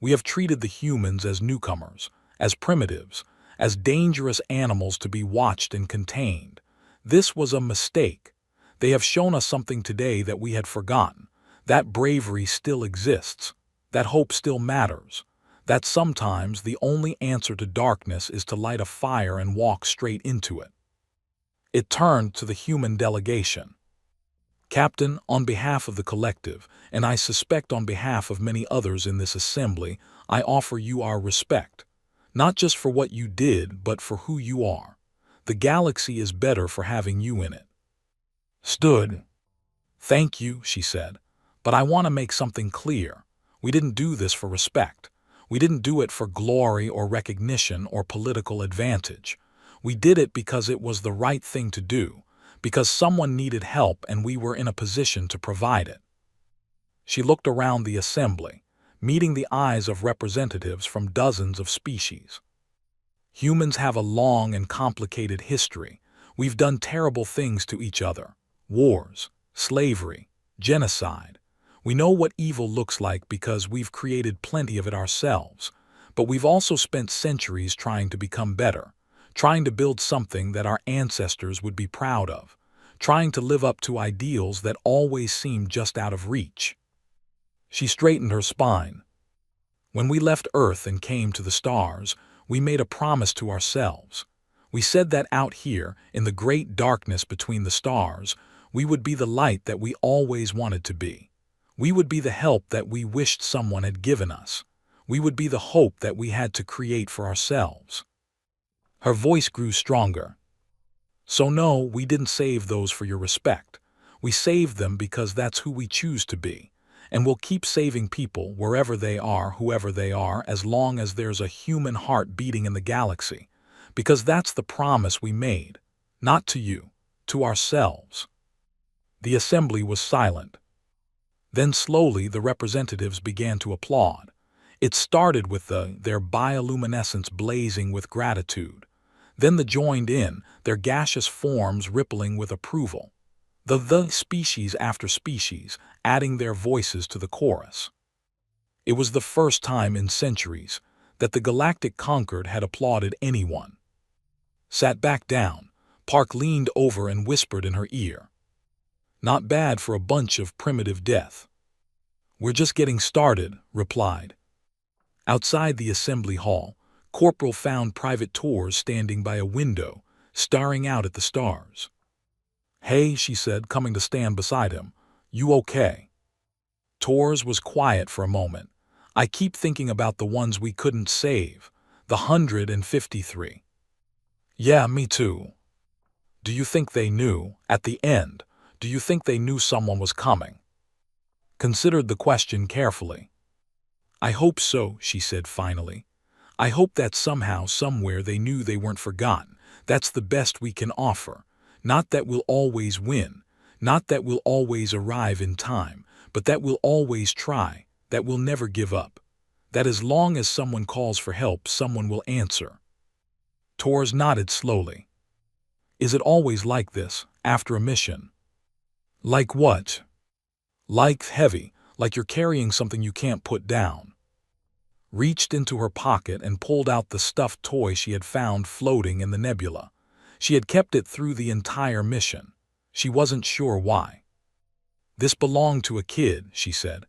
"We have treated the humans as newcomers, as primitives, as dangerous animals to be watched and contained. This was a mistake. They have shown us something today that we had forgotten. That bravery still exists. That hope still matters. That sometimes the only answer to darkness is to light a fire and walk straight into it." It turned to the human delegation. "Captain, on behalf of the collective, and I suspect on behalf of many others in this assembly, I offer you our respect. Not just for what you did, but for who you are. The galaxy is better for having you in it." Stood. "Thank you," she said, "but I want to make something clear. We didn't do this for respect. We didn't do it for glory or recognition or political advantage. We did it because it was the right thing to do, because someone needed help and we were in a position to provide it." She looked around the assembly, meeting the eyes of representatives from dozens of species. "Humans have a long and complicated history. We've done terrible things to each other. Wars, slavery, genocide. We know what evil looks like because we've created plenty of it ourselves. But we've also spent centuries trying to become better, trying to build something that our ancestors would be proud of, trying to live up to ideals that always seemed just out of reach." She straightened her spine. "When we left Earth and came to the stars, we made a promise to ourselves. We said that out here, in the great darkness between the stars, we would be the light that we always wanted to be. We would be the help that we wished someone had given us. We would be the hope that we had to create for ourselves." Her voice grew stronger. "So no, we didn't save those for your respect. We saved them because that's who we choose to be. And we'll keep saving people wherever they are, whoever they are, as long as there's a human heart beating in the galaxy. Because that's the promise we made. Not to you, to ourselves." The assembly was silent. Then slowly the representatives began to applaud. It started with their bioluminescence blazing with gratitude. Then the joined in, their gaseous forms rippling with approval. The species after species, adding their voices to the chorus. It was the first time in centuries that the Galactic Concord had applauded anyone. Sat back down, Park leaned over and whispered in her ear. "Not bad for a bunch of primitive death." "We're just getting started," replied. Outside the assembly hall, Corporal found Private Tors standing by a window, staring out at the stars. "Hey," she said, coming to stand beside him. "You okay?" Tors was quiet for a moment. "I keep thinking about the ones we couldn't save, the 153. "Yeah, me too." "Do you think they knew, at the end, do you think they knew someone was coming?" Considered the question carefully. "I hope so," she said finally. "I hope that somehow, somewhere they knew they weren't forgotten. That's the best we can offer. Not that we'll always win, not that we'll always arrive in time, but that we'll always try, that we'll never give up. That as long as someone calls for help, someone will answer." Tors nodded slowly. "Is it always like this, after a mission?" "Like what?" "Like heavy, like you're carrying something you can't put down." Reached into her pocket and pulled out the stuffed toy she had found floating in the nebula. She had kept it through the entire mission. She wasn't sure why. "This belonged to a kid," she said.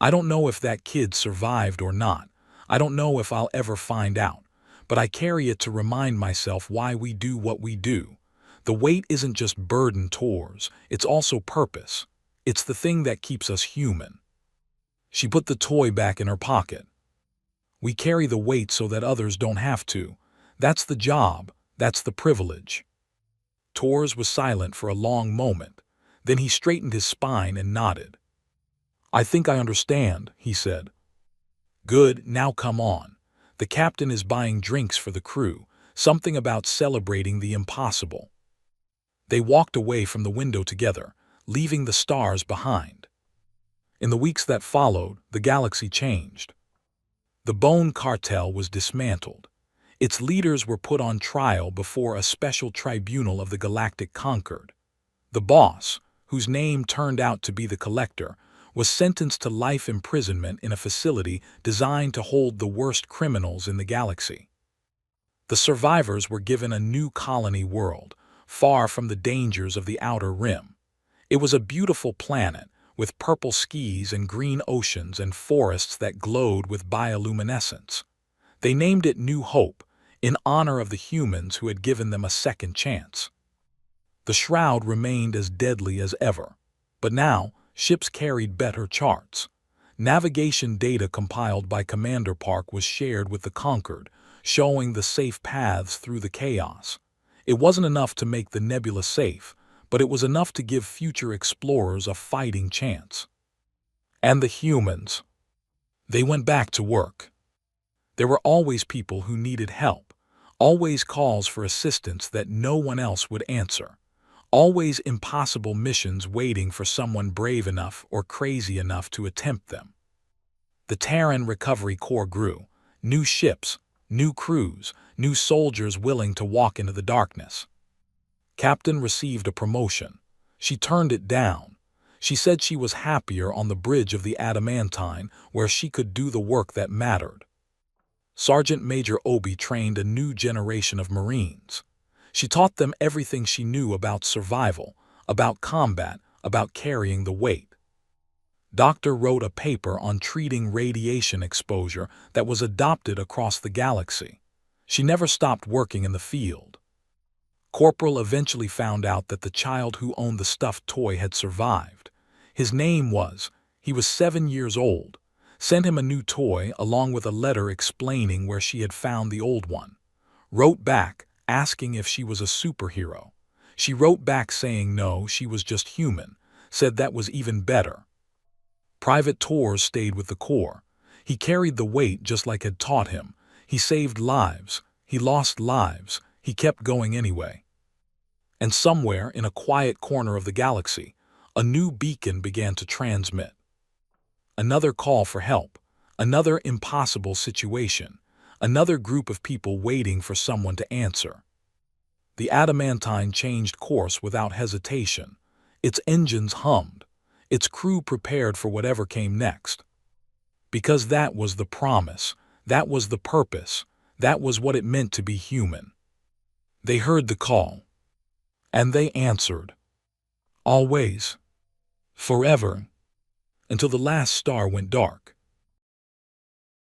"I don't know if that kid survived or not. I don't know if I'll ever find out. But I carry it to remind myself why we do what we do. The weight isn't just burden, Tors, it's also purpose. It's the thing that keeps us human." She put the toy back in her pocket. "We carry the weight so that others don't have to. That's the job, that's the privilege." Tors was silent for a long moment. Then he straightened his spine and nodded. "I think I understand," he said. "Good, now come on. The captain is buying drinks for the crew, something about celebrating the impossible." They walked away from the window together, leaving the stars behind. In the weeks that followed, the galaxy changed. The Bone Cartel was dismantled. Its leaders were put on trial before a special tribunal of the Galactic Concord. The boss, whose name turned out to be the Collector, was sentenced to life imprisonment in a facility designed to hold the worst criminals in the galaxy. The survivors were given a new colony world, far from the dangers of the Outer Rim. It was a beautiful planet, with purple skies and green oceans and forests that glowed with bioluminescence. They named it New Hope, in honor of the humans who had given them a second chance. The shroud remained as deadly as ever, but now ships carried better charts. Navigation data compiled by Commander Park was shared with the Conquered, showing the safe paths through the chaos. It wasn't enough to make the nebula safe, but it was enough to give future explorers a fighting chance. And the humans. They went back to work. There were always people who needed help, always calls for assistance that no one else would answer, always impossible missions waiting for someone brave enough or crazy enough to attempt them. The Terran Recovery Corps grew, new ships, new crews, new soldiers willing to walk into the darkness. Captain received a promotion. She turned it down. She said she was happier on the bridge of the Adamantine, where she could do the work that mattered. Sergeant Major Obi trained a new generation of Marines. She taught them everything she knew about survival, about combat, about carrying the weight. Doctor wrote a paper on treating radiation exposure that was adopted across the galaxy. She never stopped working in the field. Corporal eventually found out that the child who owned the stuffed toy had survived. He was 7 years old, sent him a new toy along with a letter explaining where she had found the old one. Wrote back, asking if she was a superhero. She wrote back saying no, she was just human, said that was even better. Private Tors stayed with the Corps. He carried the weight just like had taught him. He saved lives, he lost lives, he kept going anyway. And somewhere in a quiet corner of the galaxy, A new beacon began to transmit. Another call for help, another impossible situation, another group of people waiting for someone to answer. The adamantine changed course without hesitation. Its engines hummed, its crew prepared for whatever came next. Because that was the promise, that was the purpose, that was what it meant to be human. They heard the call. And they answered. Always. Forever. Until the last star went dark.